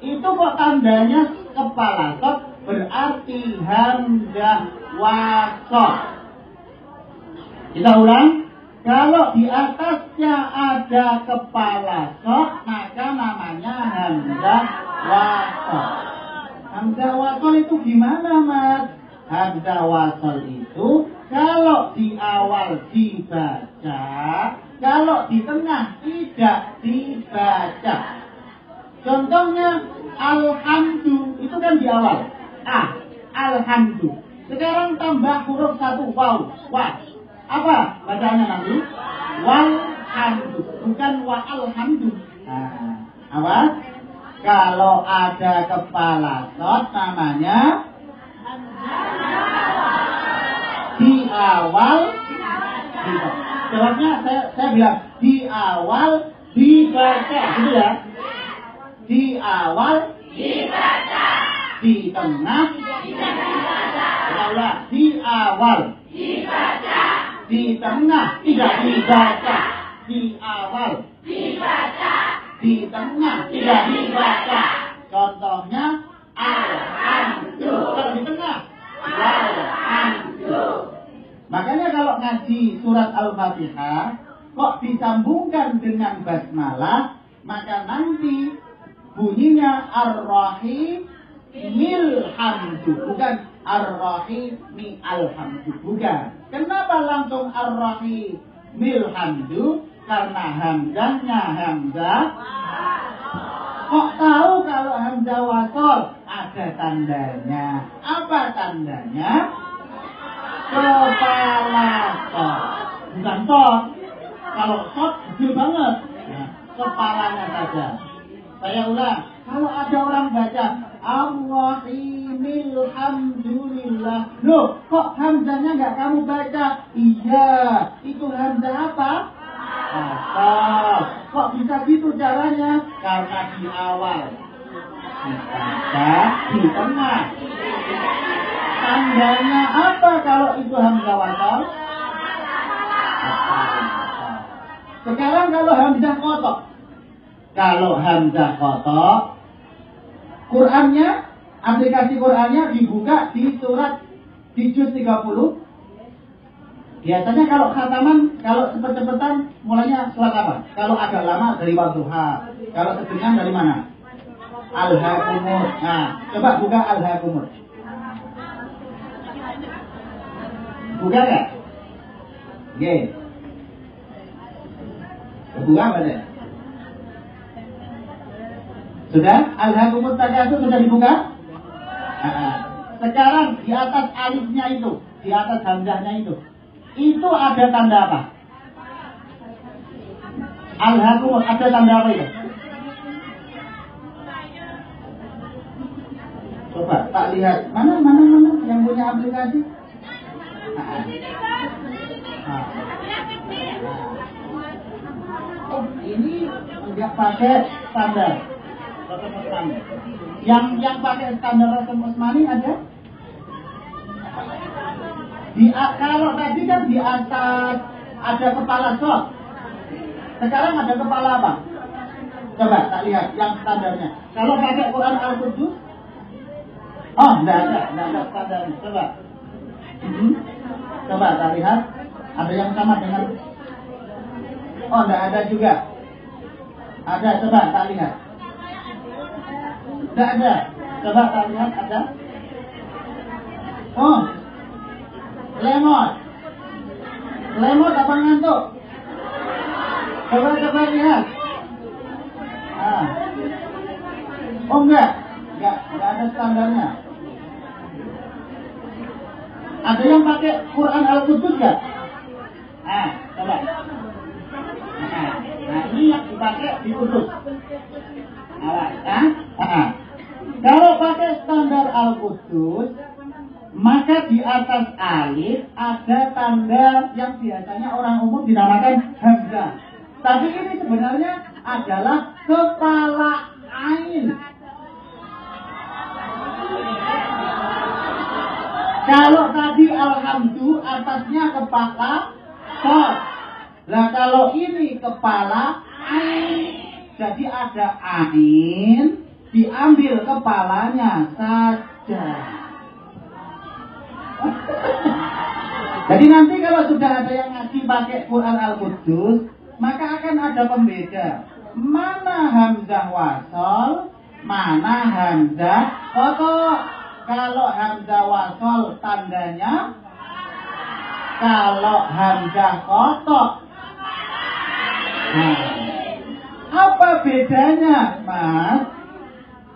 Itu kok tandanya kepala sot, berarti hamzah wasot. Kita ulang. Kalau di atasnya ada kepala sot, maka namanya hamzah wasot. Hamzah wasol itu gimana, Mas? Hamzah wasol itu kalau di awal dibaca, kalau di tengah tidak dibaca. Contohnya alhamdu itu kan di awal. Alhamdu. Sekarang tambah huruf satu waw. Apa bacaannya nanti? Walhamdu, bukan wa'alhamdu. Apa? Kalau ada kepala sot namanya di awal. Jawabnya saya bilang di awal dibaca, gitu ya. Di awal dibaca, di tengah dibaca, di awal dibaca, di tengah tidak dibaca, di awal dibaca, di tengah tidak dibaca. Contohnya alhamdu, kalau di tengah alhamdu. Makanya kalau ngaji surat Al-Fatihah kok disambungkan dengan basmalah, maka nanti bunyinya ar-rahim milhamdu, bukan ar-rahim mi alhamdu, bukan. Kenapa langsung ar-rahim milhamdu? Karena hamzahnya hamzah. Kok tahu kalau hamzah wasol? Ada tandanya. Apa tandanya? Kepala sot, bukan sot. Kalau sot kecil banget, kepalanya saja. Saya ulang, kalau ada orang baca Ar-Rahimil Hamdulillah, loh kok hamzahnya nggak kamu baca? Iya, itu hamzah apa? Asal. Kok bisa gitu caranya? Karena di awal dibaca, di tengah. Tandanya apa kalau itu hamzah wasal? Sekarang kalau hamzah kotok. Kalau hamzah kotok, Qur'annya, aplikasi Qur'annya dibuka di surat di juz 30. Biasanya kalau khataman, kalau cepet-cepetan mulainya surat apa? Kalau agak lama dari Wadduha. Kalau sedang dari mana? Al-Hakumur. Nah, coba buka Al-Hakumur. Buka nggak? Oke. Buka apa deh? Sudah? Al-Hakumur Takatsur sudah dibuka? Sekarang di atas alifnya itu, di atas hamzahnya itu ada tanda apa? Al-Hakumur ada tanda apa itu? Coba tak lihat mana yang punya aplikasi? Oh, ini enggak pakai standar. Yang pakai standar Rasul Usmani ada? Kalau tadi kan di atas ada kepala sot. Sekarang ada kepala apa? Coba tak lihat yang standarnya. Kalau pakai Quran Al-Qudus, oh, enggak ada standarnya. Coba. Coba tak lihat. Ada yang sama dengan? Oh, enggak ada juga. Ada, coba tak lihat. Enggak ada. Coba tak lihat ada. Oh, lemon. Lemot apa ngantuk? Coba lihat. Nah. Oh enggak ada standarnya. Ada yang pakai Quran Al-Qudus enggak? Coba. Nah, ini yang dipakai di Qudus. Kalau pakai standar Al-Qudus, maka di atas alif ada tanda yang biasanya orang umum dinamakan hamzah. Tapi ini sebenarnya adalah kepala ain. Kalau tadi alhamdu atasnya kepala shad. Nah kalau ini kepala ain, jadi ada ain, diambil kepalanya saja. Jadi nanti kalau sudah ada yang ngaji pakai Quran Al-Qudus, maka akan ada pembeda. Mana hamzah wasol, mana hamzah kotok. Kalau hamzah wasol tandanya, kalau hamzah kotok. Nah, apa bedanya, Mas?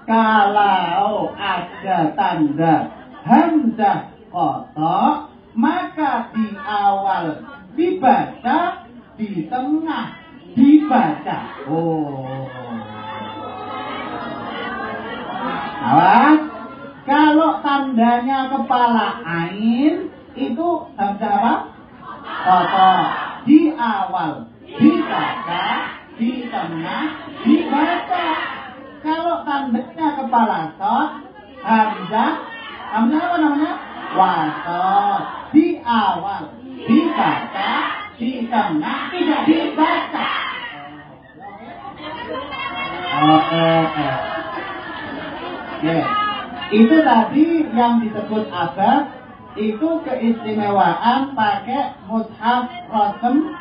Kalau ada tanda hamzah kotok, maka di awal dibaca, di tengah dibaca. Awas, kalau tandanya kepala ain itu hamzah apa? Kotok. Di awal dibaca, di tengah dibaca. Kalau tandanya kepala shad, hamzah apa namanya? Wasol. Di awal dibaca, di tengah tidak dibaca. Oke. Itu tadi yang disebut abad, itu keistimewaan pakai mushaf Rasem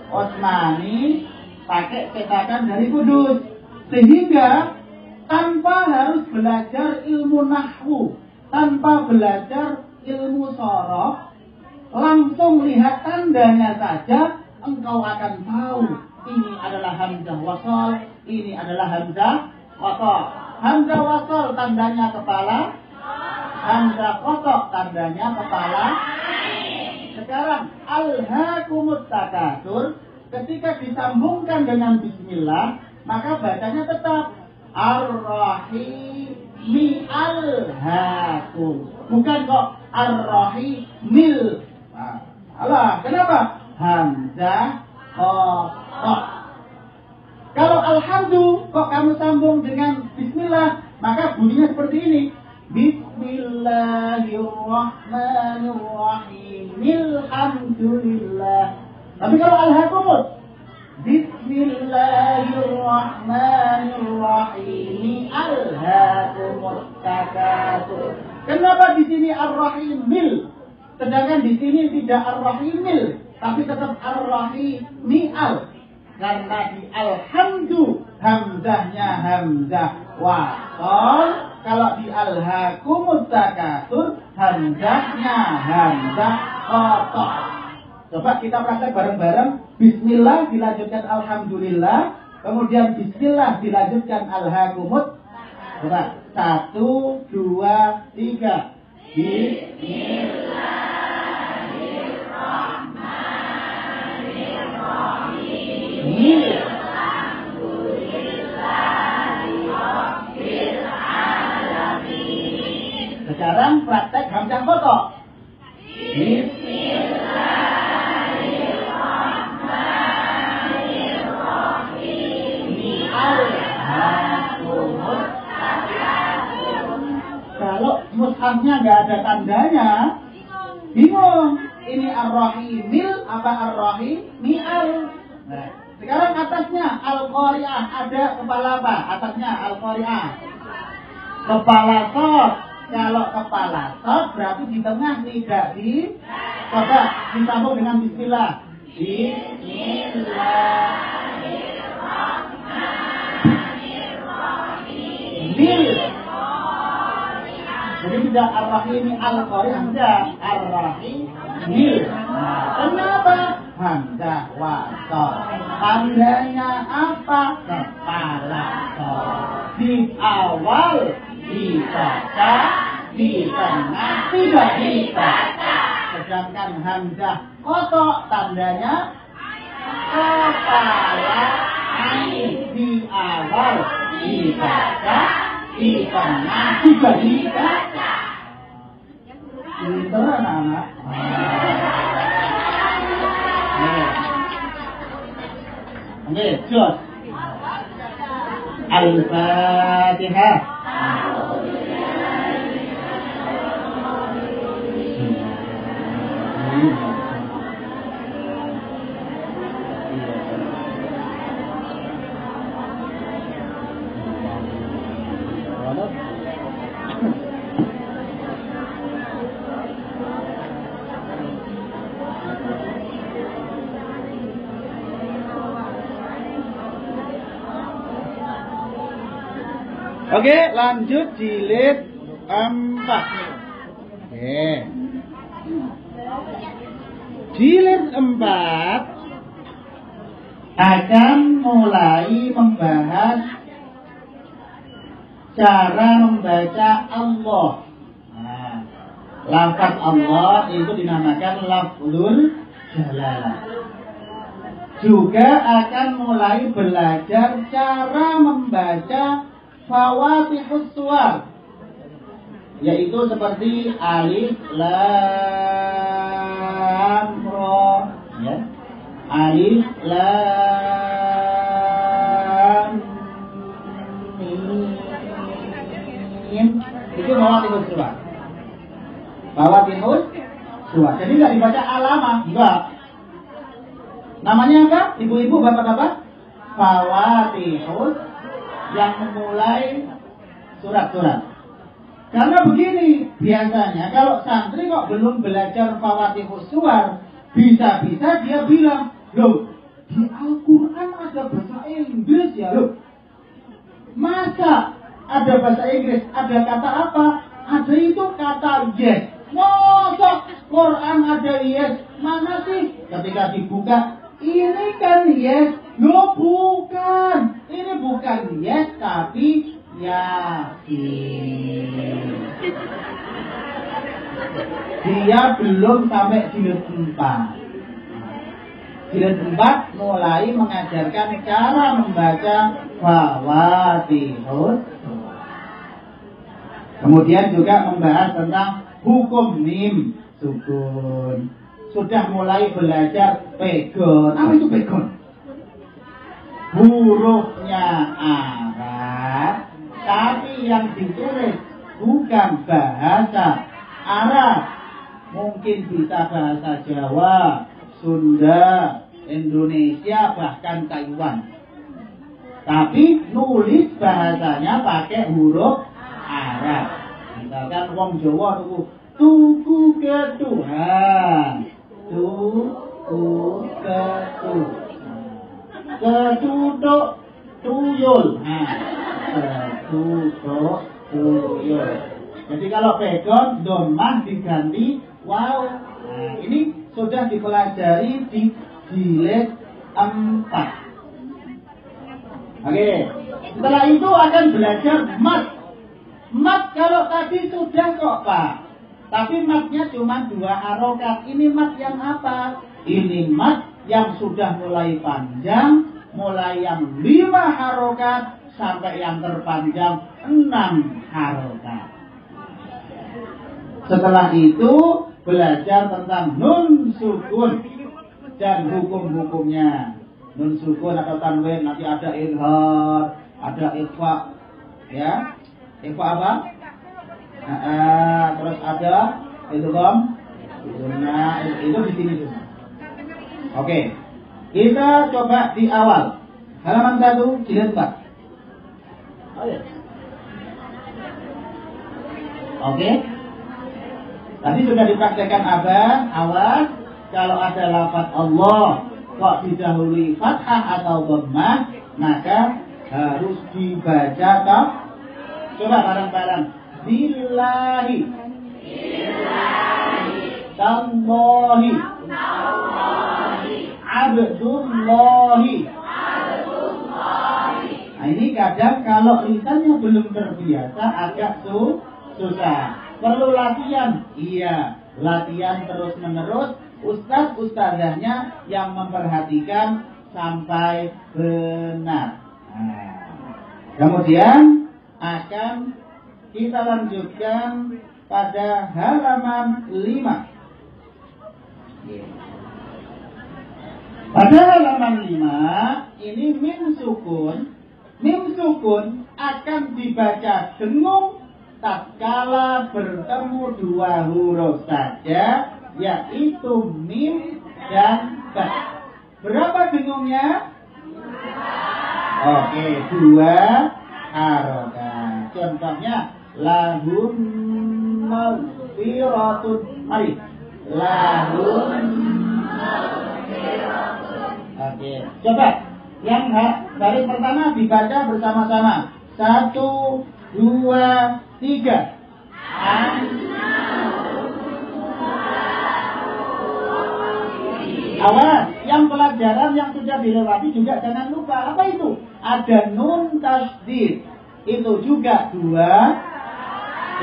Utsmani, pakai cetakan dari Kudus, sehingga tanpa harus belajar ilmu nahwu, tanpa belajar ilmu sorof, langsung lihat tandanya saja, engkau akan tahu ini adalah hamzah wasol, ini adalah hamzah kotok. Hamzah wasol tandanya kepala, hamzah kotok tandanya kepala. Sekarang alhaakumut takatsur, ketika disambungkan dengan bismillah, maka bacanya tetap ar-rahimi alhaakum, bukan kok ar-rahimil. Alah, kenapa? Hamzah kotok. Kalau alhamdu kok kamu sambung dengan bismillah, maka bunyinya seperti ini. Bismillahirrahmanirrahim. Alhamdulillah. Tapi kalau alhaakumut, Bismillahirrahmanirrahim. Alhaakumut takatsur. Kenapa di sini ar-rahimil, sedangkan di sini tidak ar-rahimil, tapi tetap ar-rahimial? Karena di alhamdu hamzahnya hamzah wasol, kalau di alhaakumut takatsur hamzahnya hamzah kotok. Coba kita praktek bareng-bareng. Bismillah dilanjutkan alhamdulillah, kemudian bismillah dilanjutkan alhaakumut. Coba 1, 2, 3. Bismillahirrahmanirrahim. Sekarang praktek hamzah kotok. Kalau mushafnya nggak ada tandanya, bingung. Ini ar-rahimil apa ar-rahimial? Nah, sekarang atasnya al-qari'ah, ada kepala apa? Atasnya al-qari'ah, kepala shad. Kalau kepala shad berarti di tengah tidak di. Coba disambung dengan bismillah. Bismillahirrahmanirrahim. Jadi tidak ar-rahimi al-qari'ah, tidak ar-rahimil. Kenapa? hamzah wasol. Tandanya apa? Kepala sol. Di awal dibaca, di tengah tidak dibaca. Sedangkan hamzah kotok tandanya kepala ain. Di awal dibaca, di tengah tidak dibaca. Pinter anak-anak. Oke, jos. Al-Fatihah. Oke, lanjut jilid 4. Oke. Jilid 4 akan mulai membahas cara membaca Allah. Nah, lafaz Allah itu dinamakan lafzul jalalah. Juga akan mulai belajar cara membaca fawatihus suwar, yaitu seperti alif lam ra, ya. Alif lam mim, itu fawatihus suwar. Fawatihus suwar. Jadi nggak dibaca alama, enggak. Namanya apa? Ibu-ibu, bapak-bapak? Fawatihus, yang memulai surat-surat. Karena begini, biasanya kalau santri kok belum belajar fawatihus suwar, bisa-bisa dia bilang, loh, di Al-Quran ada bahasa Inggris ya, loh. Masa ada bahasa Inggris, ada kata apa? Ada itu kata yes. Masa Quran ada yes? Mana sih? Ketika dibuka, ini kan yes. Loh, bukan. Ini bukan yes, tapi yasin. Dia belum sampai jilid 4. Jilid 4 mulai mengajarkan cara membaca fawatihus. Kemudian juga membahas tentang hukum mim sukun. Sudah mulai belajar pegon. Apa itu pegon? Hurufnya Arab, tapi yang ditulis bukan bahasa Arab. Mungkin bisa bahasa Jawa, Sunda, Indonesia, bahkan Taiwan. Tapi nulis bahasanya pakai huruf Arab. Misalkan wong Jawa tuku ketuhan, tuku ketuhan. Ketuduk tuyul. Ketuduk tuyul. Jadi kalau pegon, domah diganti wow. Nah, ini sudah dipelajari di jilid 4. Oke. Setelah itu akan belajar mat. Mat kalau tadi sudah kok Pak. Tapi matnya cuma 2 harokat. Ini mat yang apa? Ini mat yang sudah mulai panjang, mulai yang 5 harokat sampai yang terpanjang 6 harokat. Setelah itu belajar tentang nun sukun dan hukum-hukumnya. Nun sukun atau tanwin, nanti ada izhar, ada ikhfa, ya. Ikhfa apa? Terus ada idgham, itu di sini semua. Oke, kita coba di awal. Halaman 1, jilid 4. Oke. Tadi sudah dipraktekkan apa? Awas, kalau ada lafaz Allah kok didahului fathah atau dhammah, maka harus dibaca toh. Coba bareng-bareng. Billahi. Billahi. Tallahi. Tallahi. Abdullahi. Nah, ini kadang kalau lisannya belum terbiasa agak susah. Perlu latihan. Iya, latihan terus menerus. Ustadz-ustadzahnya yang memperhatikan sampai benar. Nah, kemudian akan kita lanjutkan pada halaman 5. Pada halaman 5 ini mim sukun. Mim sukun akan dibaca dengung tatkala bertemu dua huruf saja, yaitu mim dan ba. Berapa dengungnya? Oke, 2 harokat. Contohnya lahum maghfiratun. Mari. Lahum maghfiratun. Oke, coba yang baris pertama dibaca bersama-sama. 1, 2, 3. Awas, yang pelajaran yang sudah dilewati juga jangan lupa. Apa itu? Ada nun tasdid. Itu juga 2.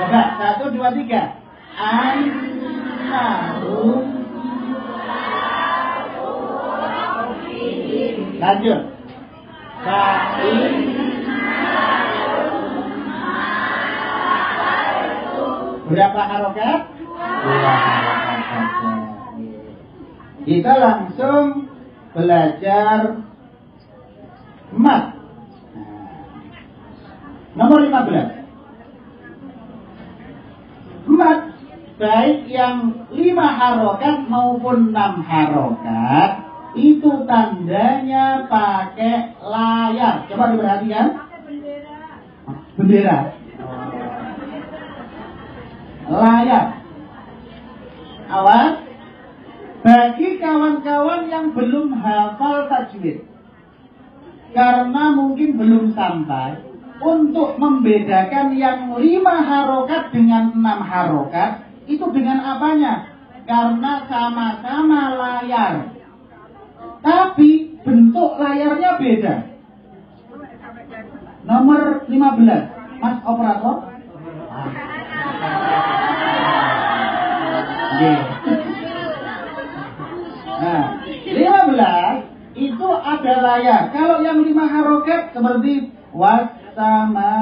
Coba 1, 2, 3. Annahum. Lanjut. Berapa harokat? 2 harokat saja. Kita langsung belajar mat. Nomor 15. Mat baik yang 5 harokat maupun 6 harokat itu tandanya pakai layar. Coba diperhatikan. Bendera. Layar. Awas. Bagi kawan-kawan yang belum hafal tajwid, karena mungkin belum sampai, untuk membedakan yang 5 harokat dengan 6 harokat, itu dengan apanya? Karena sama-sama layar, tapi bentuk layarnya beda. Nomor 15, Mas Operator. Nah, 15 itu ada layar. Kalau yang 5 harokat seperti wasamai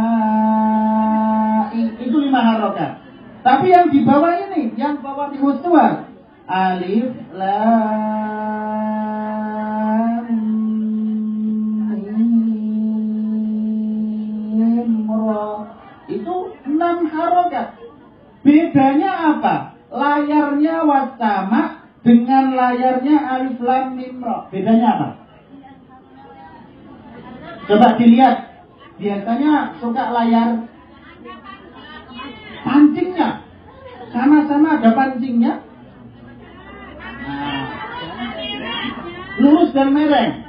itu 5 harokat. Tapi yang di bawah ini, yang bawah di mustuar, alif lam mim ra, itu 6 harokat. Bedanya apa? Layarnya wasama dengan layarnya alif lam mim ra. Bedanya apa? Coba dilihat. Biasanya suka layar pancingnya. Sama-sama ada pancingnya. Nah, lurus dan mereng.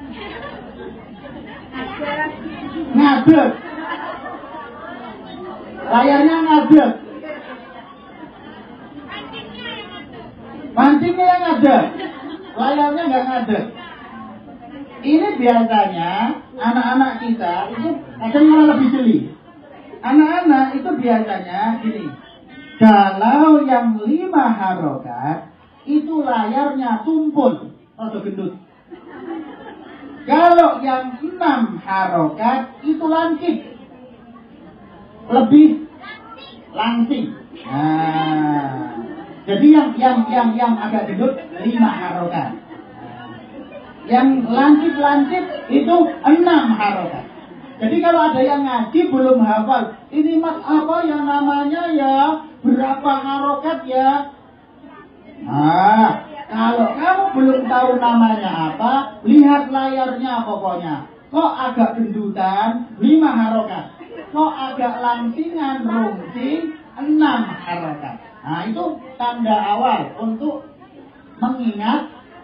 Ngadeg. Layarnya ngadeg. Pancingnya yang ada, layarnya nggak ngadeg. Ini biasanya anak-anak kita itu kadang malah lebih jeli. Anak-anak itu biasanya gini, kalau yang 5 harokat itu layarnya tumpul atau gendut. Kalau yang 6 harokat itu lancip, lebih langsing. Nah, jadi yang agak gendut 5 harokat. Yang lancip itu 6 harokat. Jadi kalau ada yang ngaji belum hafal, ini mas apa yang namanya ya, berapa harokat ya? Nah, kalau kamu belum tahu namanya apa, lihat layarnya pokoknya. Kok agak gendutan 5 harokat. Kok agak langsingan rungsing 6 harokat. Nah, itu tanda awal untuk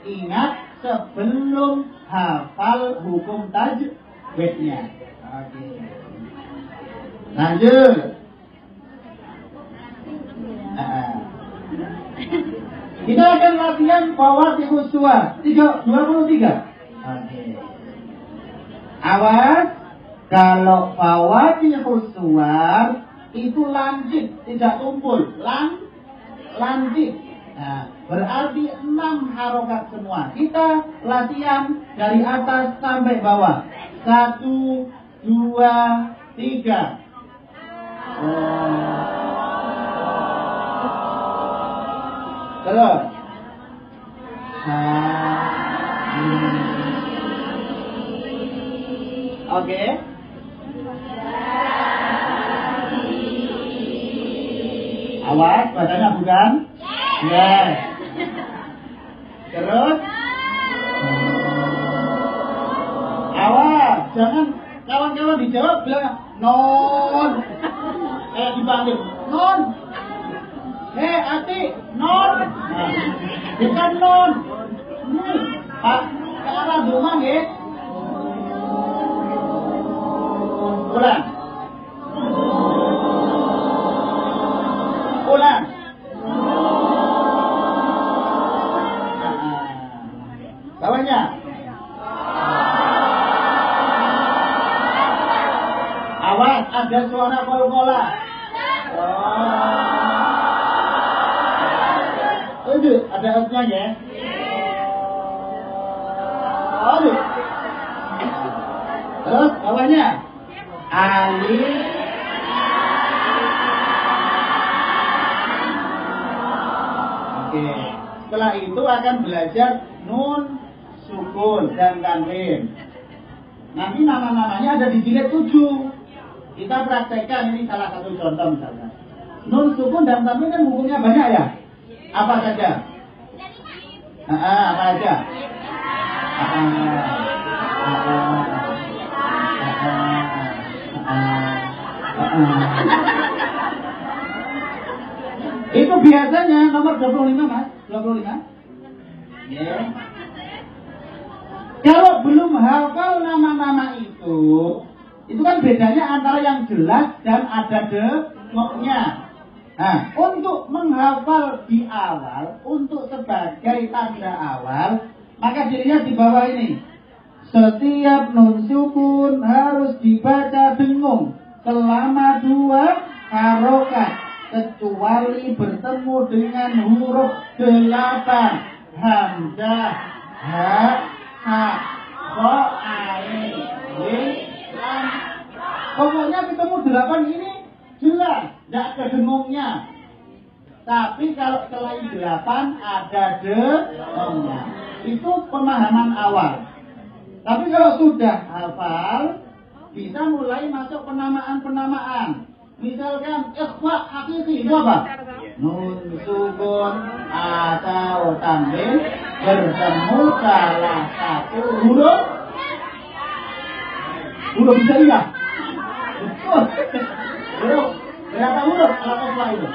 ingat sebelum hafal hukum tajwidnya. Oke. Lanjut. Kita akan latihan Fawaatihus Suwar 23. Oke. Awas, kalau Fawaatihus Suwar itu lancip, tidak tumpul, lancip. Nah, berarti 6 harokat semua. Kita latihan dari atas sampai bawah. 1, 2, 3. Terus. Oke. Awas, badannya bukan? Yes. Terus. Awas, jangan kawan-kawan dijawab bilang non. Dipanggil non. Hei Ati, non. Bukan non. Pak, ke arah rumah ya. Ulang. Bawahnya. Awas, ada suara kol-kola. Aduh, ada outnya ya. Aduh. Terus bawahnya. Alif. Oke. Setelah itu akan belajar nun, sukun, dan tanwin. Nanti nama-namanya ada di jilid 7. Kita praktekkan, ini salah satu contoh misalnya. Nun, sukun, dan tanwin kan hukumnya banyak ya? Apa saja? Apa aja? Itu biasanya nomor 25 Mas, 25. Yeah. Kalau belum hafal nama-nama itu kan bedanya antara yang jelas dan ada demoknya. Nah, untuk menghafal di awal, untuk sebagai tanda awal, maka dilihat di bawah ini. Setiap nun sukun harus dibaca dengung selama 2 harokat, kecuali bertemu dengan huruf 8. Hamzah, ha, ha, kho, ain, lam. Pokoknya ketemu 8 ini jelas, tidak ada dengungnya. Tapi kalau selain 8 ada dengungnya. Itu pemahaman awal. Tapi kalau sudah hafal, bisa mulai masuk penamaan-penamaan. Misalkan ikhfa hakiki itu apa? Nun sukun atau tanwin bertemu salah satu huruf bisa iya. Huruf berapa huruf kalau ikhfa itu?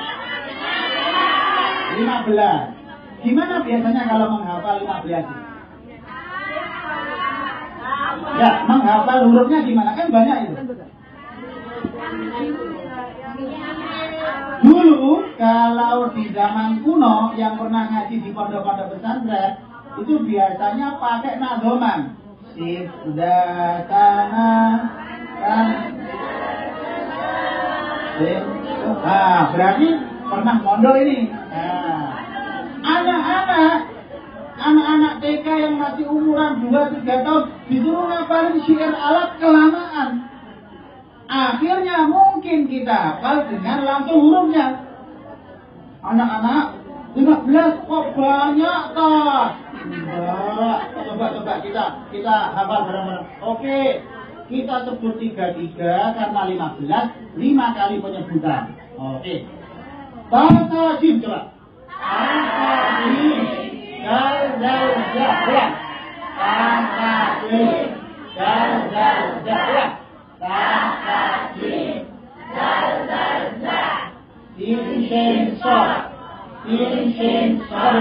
15. Gimana biasanya kalau menghafal 15? Ya, menghafal hurufnya gimana? Kan banyak itu. Dulu kalau di zaman kuno yang pernah ngaji di pondok-pondok pesantren itu biasanya pakai nazoman. Sibdatana kan. Berarti pernah mondok ini. Anak-anak TK yang masih umuran 2-3 tahun disuruh ngapalin syair alat kelamaan. Akhirnya mungkin kita hafal dengan langsung hurufnya. Anak-anak 15 kok banyak toh? Enggak. Coba kita hafal bareng-bareng. Oke, kita sebut 33 karena 15, 5 kali penyebutan. Oke. Bahasa jim coba. Bahasa jim. Dal ulang. Bahasa jim. Dal ulang. Takdim, dal, sin sod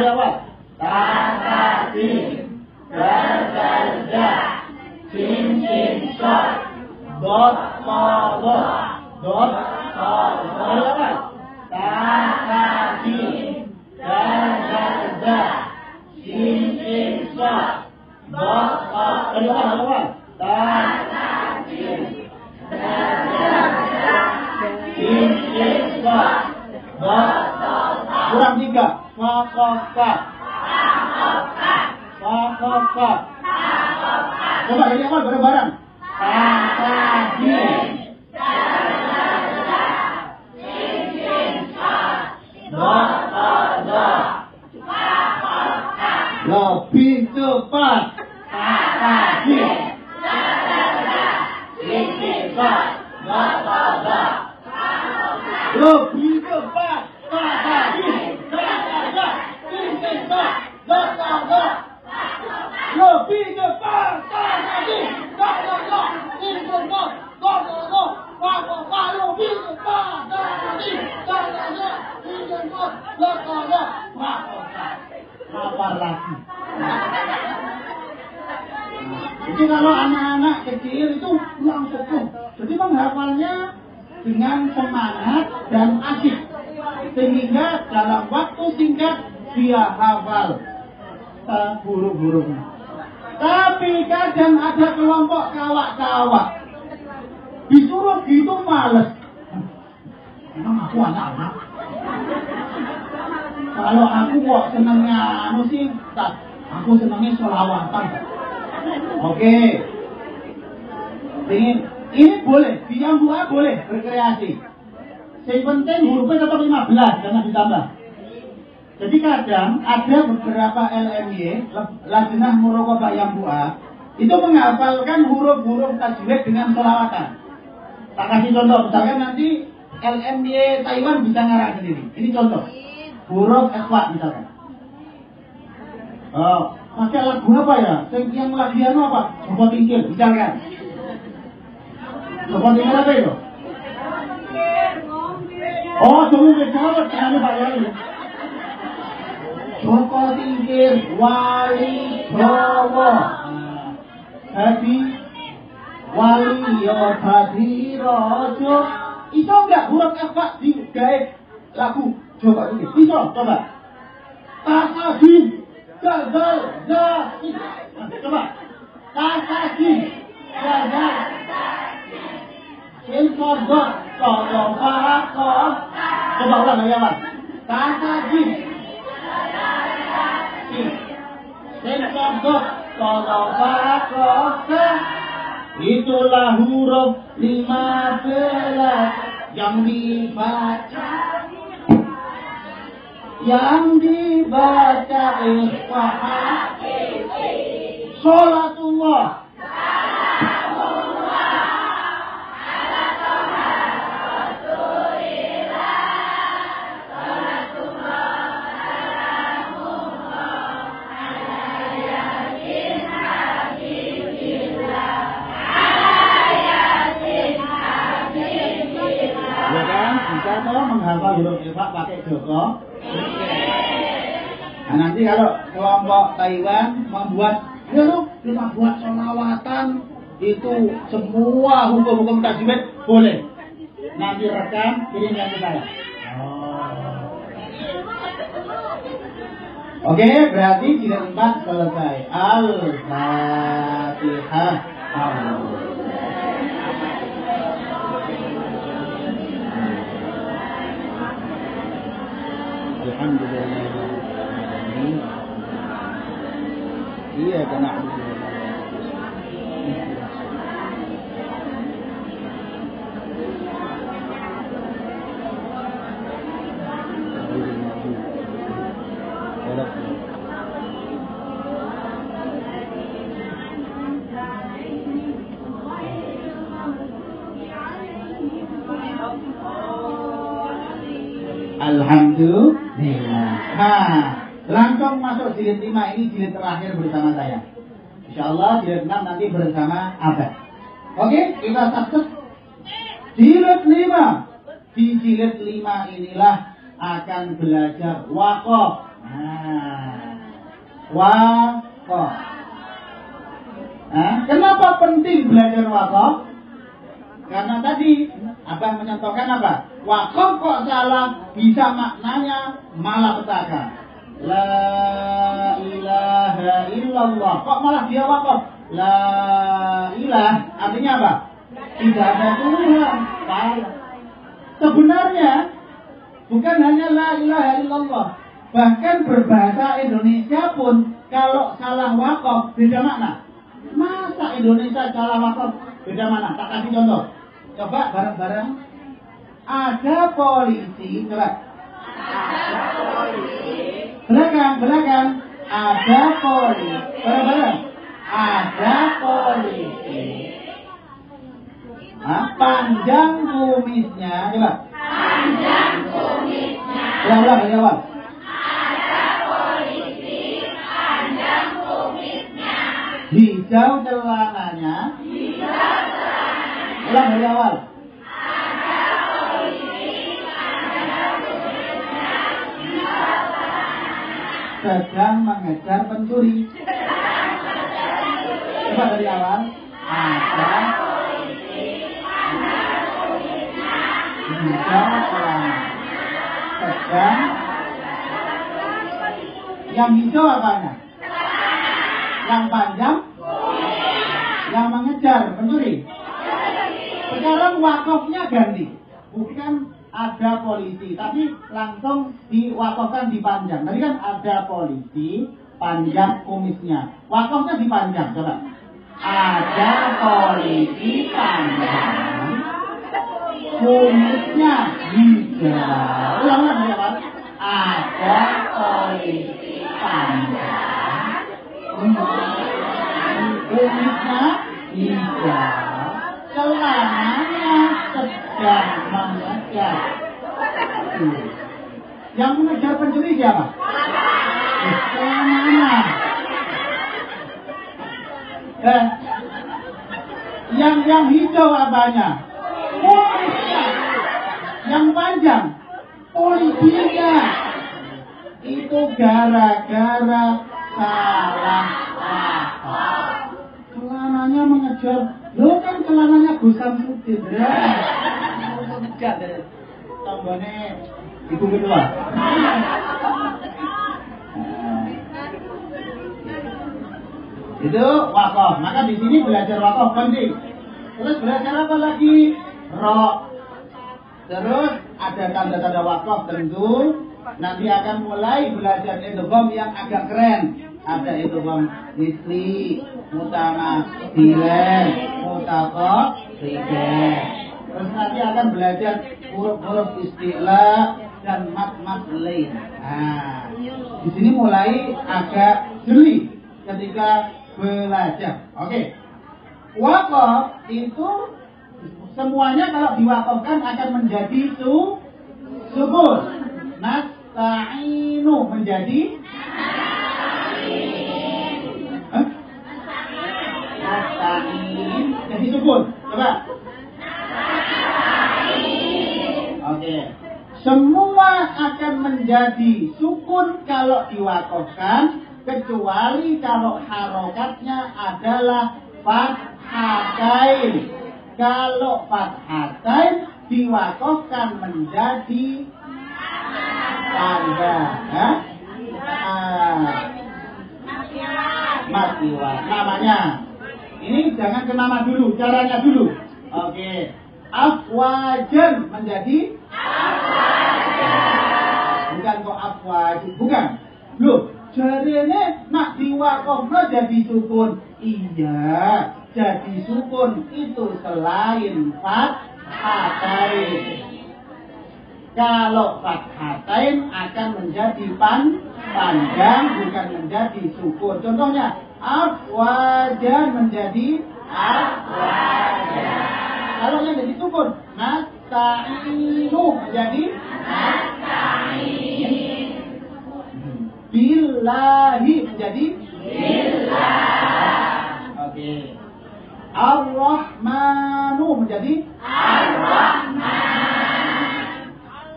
jawab. Takdim, dal, sin sod, dot jawab. Takdim, da, sin sin sa, ba ba. Kedua, ta sin, sin sin sa, ba. Kurang 3, fa ka ka. Fa ka ka. Coba dari awal bareng-bareng. Kasih. Lebih cepat. Kasih. Lebih cepat. Lebih cepat. Kasih. Lebih cepat. Lapar lagi. Jadi kalau anak-anak kecil itu langsung, jadi menghafalnya dengan semangat dan asik, sehingga dalam waktu singkat dia hafal huruf-hurufnya. Tapi kadang ada kelompok kawak-kawak disuruh gitu males. Emang aku anak-anak. Kalau aku kok senangnya sih, aku senangnya sholawatan. Oke. Ini boleh, di yang dua boleh berkreasi. Yang penting hurufnya tetap 15, jangan ditambah. Jadi kadang ada beberapa LMY, Lajnah Muraqabah yang dua, itu menghafalkan huruf-huruf tajwid dengan sholawatan. Tak kasih contoh, misalkan nanti LMY Taiwan bisa ngarang sendiri. Ini contoh. Huruf Eswat misalkan. Pakai lagu apa ya? Yang lagian apa? Coba tingkir, misalkan. Coba tingkir apa itu? Oh, coba tingkir, jangan lupa ya. Joko tingkir, wali Jawa. Hadi wali yo hadi rojo. Itu enggak huruf Eswat di gaib lagu. Coba ini, bisa, coba. Tasadi, gagal, coba. Tasadi, gagal. Inkodok, tolong parakon. Coba ulang dari awal. Tasadi. Inkodok, tolong parakon. Itulah huruf 15 yang dibaca. Yang dibaca ikhwah sholatullah ya kan, bisa toh menghafal huruf ikhwah pakai Joko. Nah nanti kalau kelompok Taiwan membuat, kita buat sholawatan itu semua hukum-hukum tajwid boleh. Nanti rekam, kirimkan ke saya. Oke, berarti jilid 4 selesai. Al-Fatihah. Alhamdulillah. إياك نعبد Alhamdulillah. Langsung masuk jilid 5, ini jilid terakhir bersama saya. Insyaallah jilid 6 nanti bersama Abah. Oke, kita sukses. Jilid 5. Di jilid 5 inilah akan belajar waqaf. Waqaf. Kenapa penting belajar waqaf? Karena tadi Abang menyontohkan apa? Wakaf kok salah, bisa maknanya malapetaka. La ilaha illallah. Kok malah dia wakaf? La ilah artinya apa? Tidak ada Tuhan. Salah. Sebenarnya bukan hanya la ilaha illallah, bahkan berbahasa Indonesia pun kalau salah wakaf beda makna. Masa Indonesia salah wakaf beda makna? Tak kasih contoh. Coba bareng-bareng. Ada polisi, coba. Ada polisi. Belakang. Ada polisi. Bareng-bareng. Ada polisi. Panjang kumisnya, coba. Panjang kumisnya. Ulang dari awal. Ada polisi, panjang kumisnya. Hijau celananya. Ulang dari awal. Ada polisi, panjang kumisnya. Sedang mengejar pencuri. Coba dari awal. Ada polisi, panjang kumisnya. Hijau celana. Sedang. Yang hijau apanya? Yang panjang? Yang mengejar pencuri. Sekarang wakafnya ganti, bukan ada polisi, tapi langsung diwakafkan di panjang. Tadi kan ada polisi, panjang kumisnya. Wakafnya dipanjang, coba. Ada polisi panjang, kumisnya hijau. Ulang dari awal. Ada polisi panjang, kumisnya hijau. Celananya sedang mengejar. Yang mengejar pencuri siapa? Celananya. Yang hijau apanya? Kumisnya. Yang panjang polisinya. Itu gara-gara salah wakaf. Celananya mengejar. Lo kan celananya Gusam Sudin. Mengejar. Tombone ibu kedua. Itu wakaf. Maka di sini belajar wakaf penting. Terus belajar apa lagi? Ro. Terus ada tanda-tanda wakaf tentu. Nanti akan mulai belajar idgham yang agak keren. Ada idgham nisli, mutamatsilan, mutaqatsilan. Terus nanti akan belajar huruf-huruf istilah dan mat lain. Nah, di sini mulai agak jeli ketika belajar. Oke. Wakaf itu semuanya kalau diwakafkan akan menjadi subur. Nasta'inu menjadi nasta'in jadi subur. Coba. Oke. Semua akan menjadi sukun kalau diwakafkan, kecuali kalau harokatnya adalah fathatain. Kalau fathatain diwakafkan menjadi tanda. Matiwa. Namanya. Ini jangan ke nama dulu, caranya dulu. Oke. Afwajan menjadi bukan kok afwajin, bukan. Loh, jarene nak diwakafna jadi sukun. Iya, jadi sukun itu selain fathatain. Kalau fathatain akan menjadi panjang, bukan menjadi sukun. Contohnya, afwajan menjadi afwajan. Kalau yang jadi sukun, nasta'inu menjadi nasta'in. Billahi menjadi billah. Oke. Ar-Rahmanu menjadi Ar-Rahman.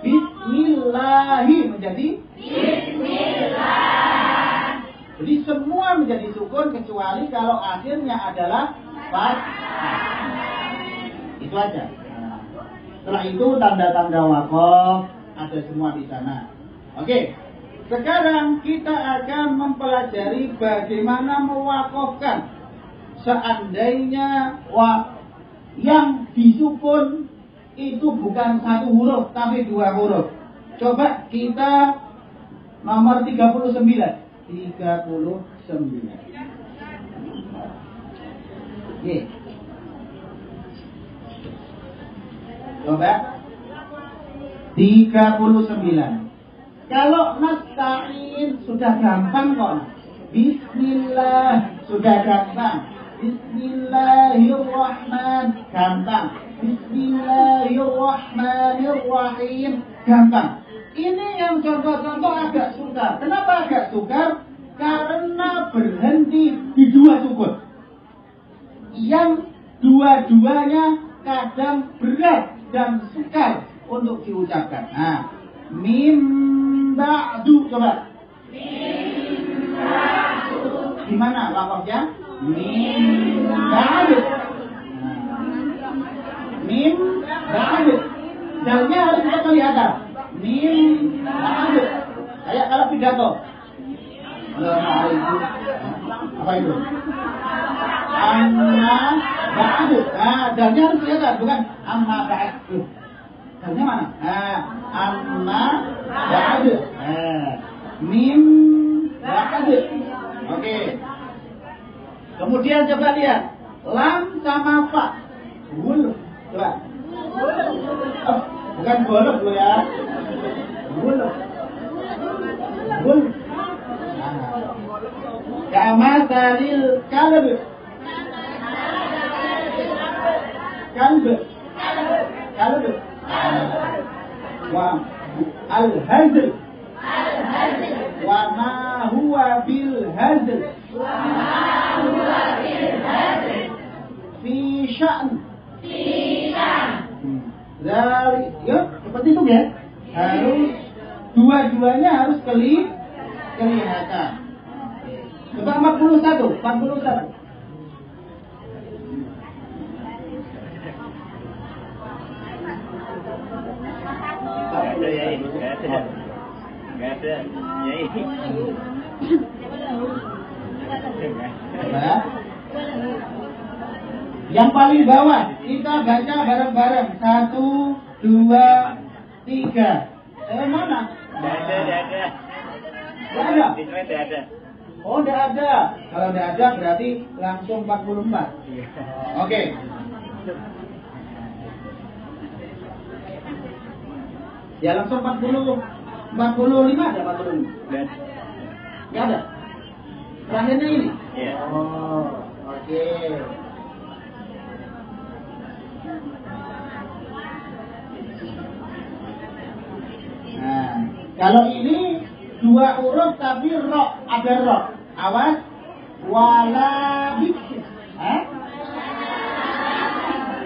Bismillahi menjadi Bismillah. Jadi semua menjadi sukun kecuali kalau akhirnya adalah fathah. Itu aja. Nah, setelah itu tanda-tanda wakaf ada semua di sana. Oke. Sekarang kita akan mempelajari bagaimana mewakafkan. Seandainya yang disukun itu bukan satu huruf tapi dua huruf. Coba kita nomor 39. 39. Oke. Coba 39. Kalau nasta'in sudah gampang kok. Bismillah sudah gampang. Bismillahirrahman gampang. Bismillahirrahmanirrahim gampang. Ini yang contoh-contoh agak sukar. Kenapa agak sukar? Karena berhenti di dua sukun. Yang dua-duanya kadang berat dan sukar untuk diucapkan. Nah, mim ba'du, coba. Mim ba'du. Gimana wakafnya? Mim ba'du. Mim ba'du. Dalnya harus kita kelihatan. Mim ba'du. Kayak kalau pidato. Apa itu? Amma ba'du. Nah, dalnya harus kelihatan, bukan amma ba'du. Dalnya mana? Amma ba'du. Mim ba'du. Oke. Kemudian coba lihat lam sama fa. Wul. Coba. Bukan golok lo ya. Wul. Wul. Kama talil kalb. Kalb. Kalb. Wa al-hazl. Wa ma huwa bil hazl. Fi sya'n. Dari, ya, seperti itu ya. Harus dua-duanya harus kelihatan. Coba 41. Nggak ada. Nah, yang paling bawah kita baca bareng-bareng. 1, 2, 3. Mana? Nggak ada. Nggak ada. Nggak ada. Oh, nggak ada. Kalau nggak ada berarti langsung 44. Oke. Ya langsung 45 ada 45. Nggak ada. Terakhirnya ini. Iya. Oh, oke. Nah, kalau ini dua huruf tapi ro, ada ro. Awas, wala bikir.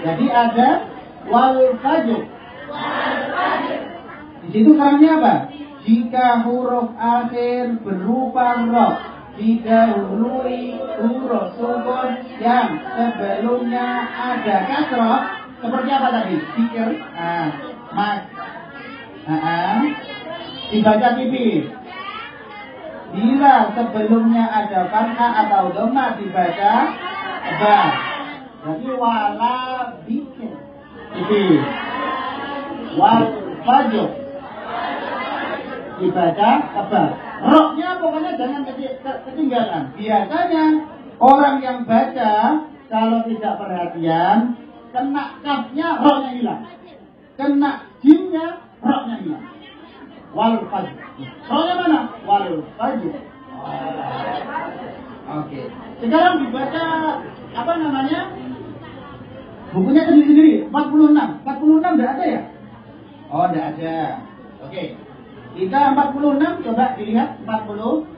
Jadi ada wal fajr. Di situ karangnya apa? Jika huruf akhir berupa ro didahului huruf sukun yang sebelumnya ada kasroh, seperti apa tadi? Pikir, dibaca tipis. Bila sebelumnya ada fathah atau dhamma dibaca tebal. Jadi wala bikin tipis. Wal fajr dibaca tebal. Roknya pokoknya jangan ketinggalan. Biasanya orang yang baca kalau tidak perhatian, kena kafnya roknya hilang, kena jimnya roknya hilang. Wal fajr. Roknya mana? Wal fajr. Oke. Sekarang dibaca apa namanya? Bukunya sendiri-sendiri. 46. 46 enggak ada ya? Oh, enggak ada. Oke. Kita 46, coba dilihat 46.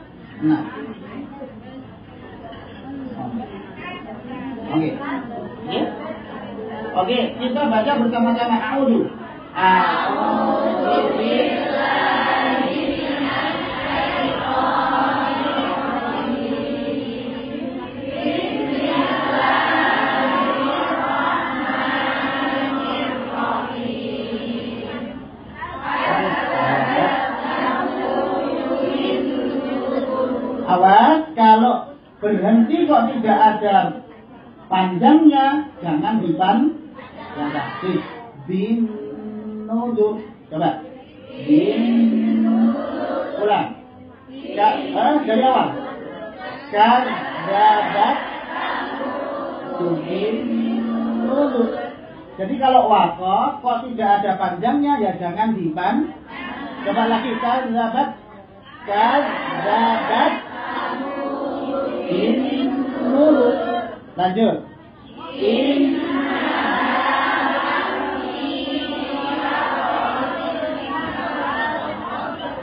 Oke. Oke, kita baca bersama-sama. A'udzu. A'udzu billahi minasyaitonir rajim. Bismillahirrahmanirrahim. berhenti kok tidak ada panjangnya, jangan dipanjangkan. Bin nuduk. Coba. Bin ulang. Dari awal. Kadzabat bin nuduk. Jadi kalau waqaf kok tidak ada panjangnya ya jangan dipan. Coba lagi kadzabat bin nuduk. Lanjut.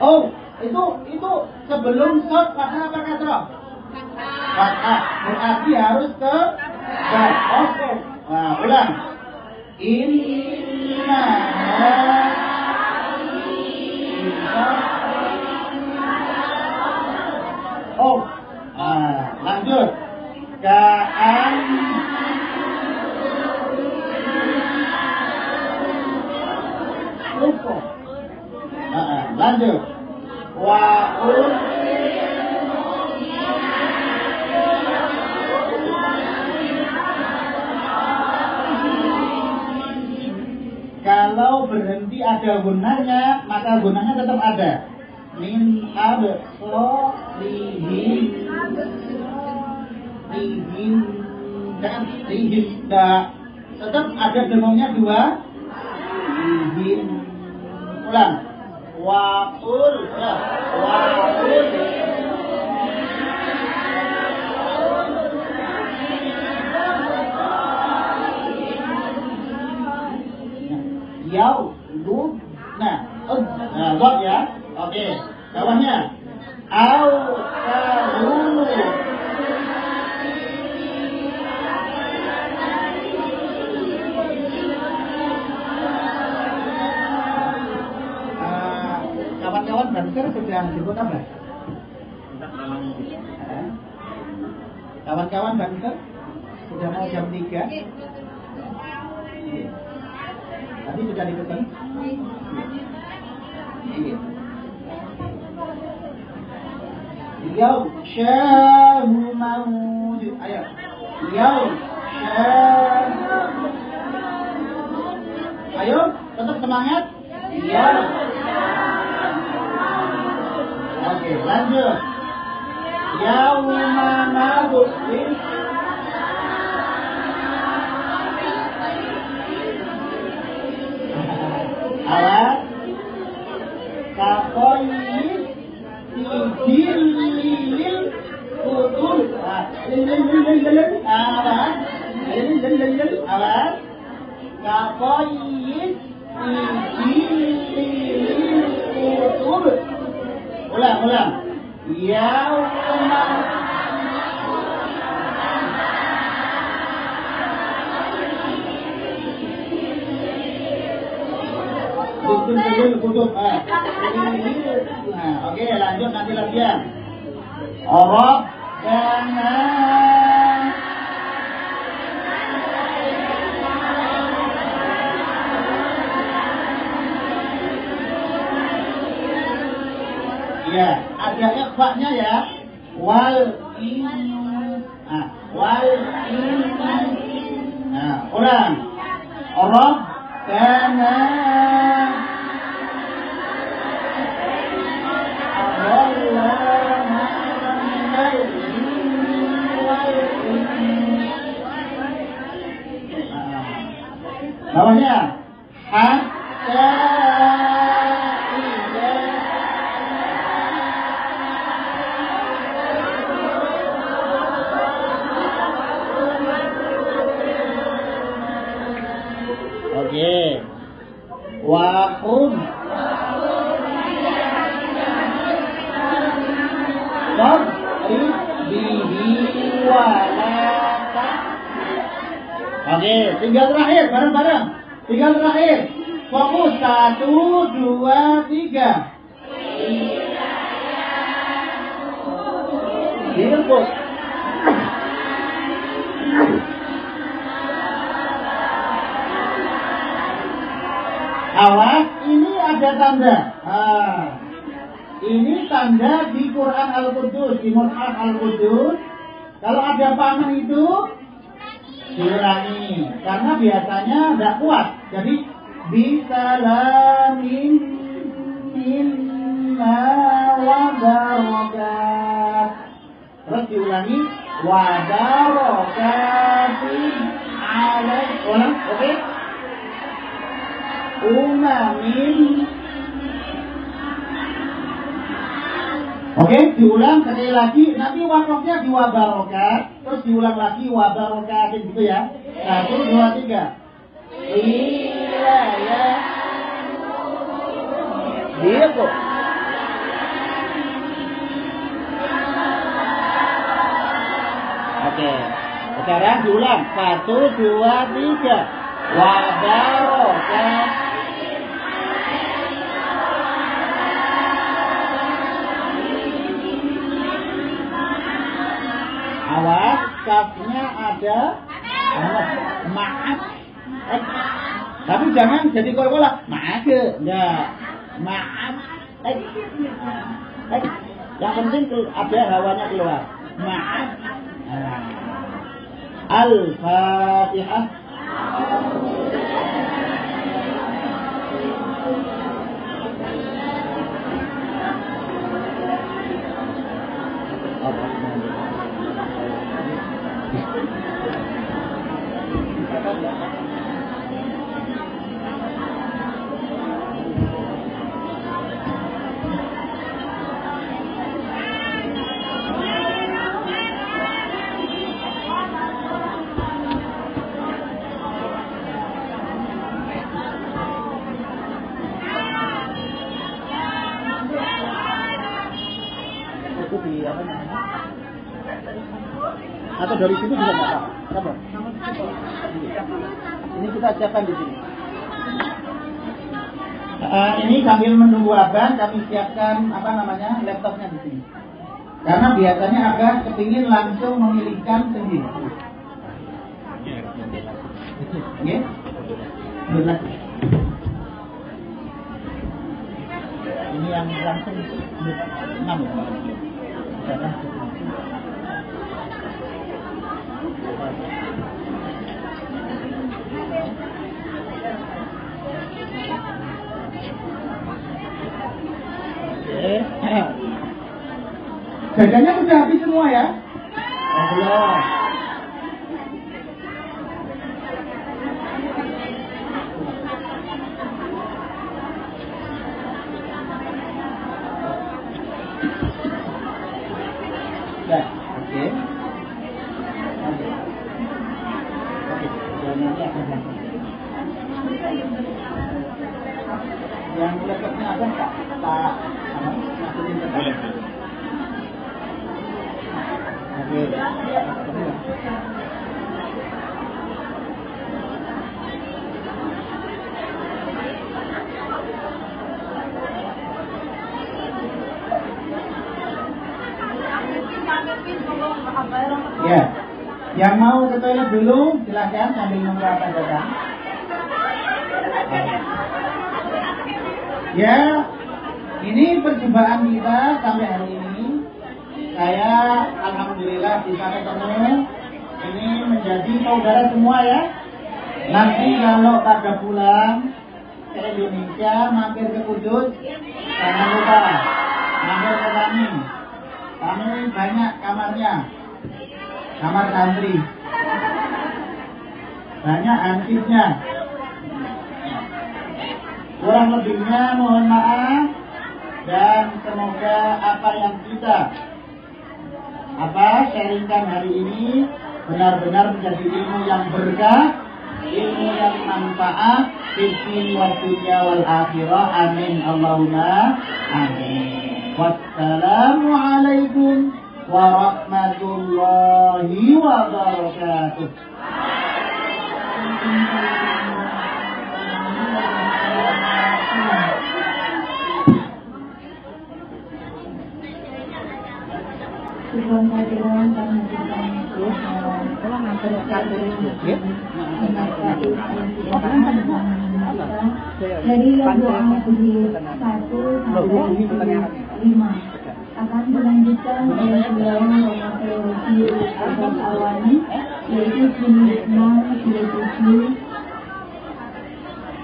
Oh, itu sebelum shot fathah apa kasrah? Fathah. Berarti harus ke bawah. Oke. Nah, ulang. Inna oh. Lanjut. Ka'an lupa. Lanjut. Wa'ul kalau berhenti ada gunanya, maka gunanya tetap ada. Min absolihin dan lihin tetap ada denungnya dua. Lihin ulang. Wa'ul Yau, lu, buat ya. Oke, bawahnya. Au kahulu. Kawan-kawan banker sudah jemput apa? Kawan-kawan banker sudah mau jam 3. Tadi sudah dipesan? Iya. Yaum syahu mawujud. Ayo. Yaum syahu. Ayo, tetap semangat. Yaum. Oke, lanjut. Yauma nabutih. Alat kakoyis lilil kutul alat kakoyis lilil kutul. Ulang. Yauma kutub. Oke, lanjut nanti latihan. Rabbana ya, ada ikhfa-nya ya. Ulang. Rabbana bawahnya hatta oke wahum bihi walata. Oke, tinggal terakhir bareng-bareng. Tinggal terakhir. Fokus 1, 2, 3. Dijemput. Awas, ini ada tanda. Ini tanda di Quran Al-Qudus, di Mushaf Al-Qudus. Kalau ada paman itu diulangi, karena biasanya tidak kuat. Jadi bisalamin minna wa barakat. Terus diulangi wa barakatin alaikum. Oke? Umamin. Oke, diulang sekali lagi. Nanti wakafnya di wa barakat, terus diulang lagi wa barakatin gitu ya. 1, 2, 3. Iya ya. Iya kok. Oke. Sekarang diulang. 1, 2, 3. Wa barakat. Awas, kafnya ada maaf. Tapi jangan jadi kola-kola. Maaf enggak. Maaf. Yang penting ada hawanya keluar. Maaf. Al-Fatihah. Atau dari situ juga nggak apa-apa. Ini kita siapkan di sini. Ini sambil menunggu abang, kami siapkan laptopnya di sini. Karena biasanya abang kepingin langsung memilihkan sendiri. Oke? Benar. Ini yang langsung 6 ya. Jaganya sudah habis semua ya? Belum. Ya, oke. Yang laptopnya ada tak masukin ke dalam. Ya, yang mau ke toilet dulu silahkan sambil mengeluarkan data. Ya, ini perjumpaan kita sampai hari ini. Saya alhamdulillah bisa ketemu. Ini menjadi saudara semua ya. Nanti kalau pada pulang ke Indonesia, mampir ke Kudus, jangan lupa mampir ke kami. Kami banyak kamarnya, kamar santri, banyak ansipnya. Kurang lebihnya mohon maaf, dan semoga apa yang kita sharingkan hari ini benar-benar menjadi ilmu yang berkah, ilmu yang manfaat fid din wad dunya wal akhirah. Amin Allahumma amin. Wassalamualaikum warahmatullahi wabarakatuh. Jadi doa 1 sampai 5 akan dilanjutkan oleh beliau Mas Alwani, yaitu jilid 6, jilid 7.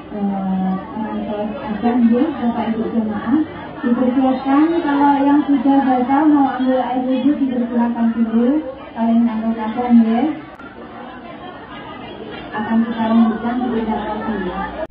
Menonton azan ya, Bapak Ibu jemaah. Dipersiapkan kalau yang sudah baca mau ambil air wudhu dipersilakan dulu. Kalian angkat azan ya. Akan kita lanjutkan di lagi.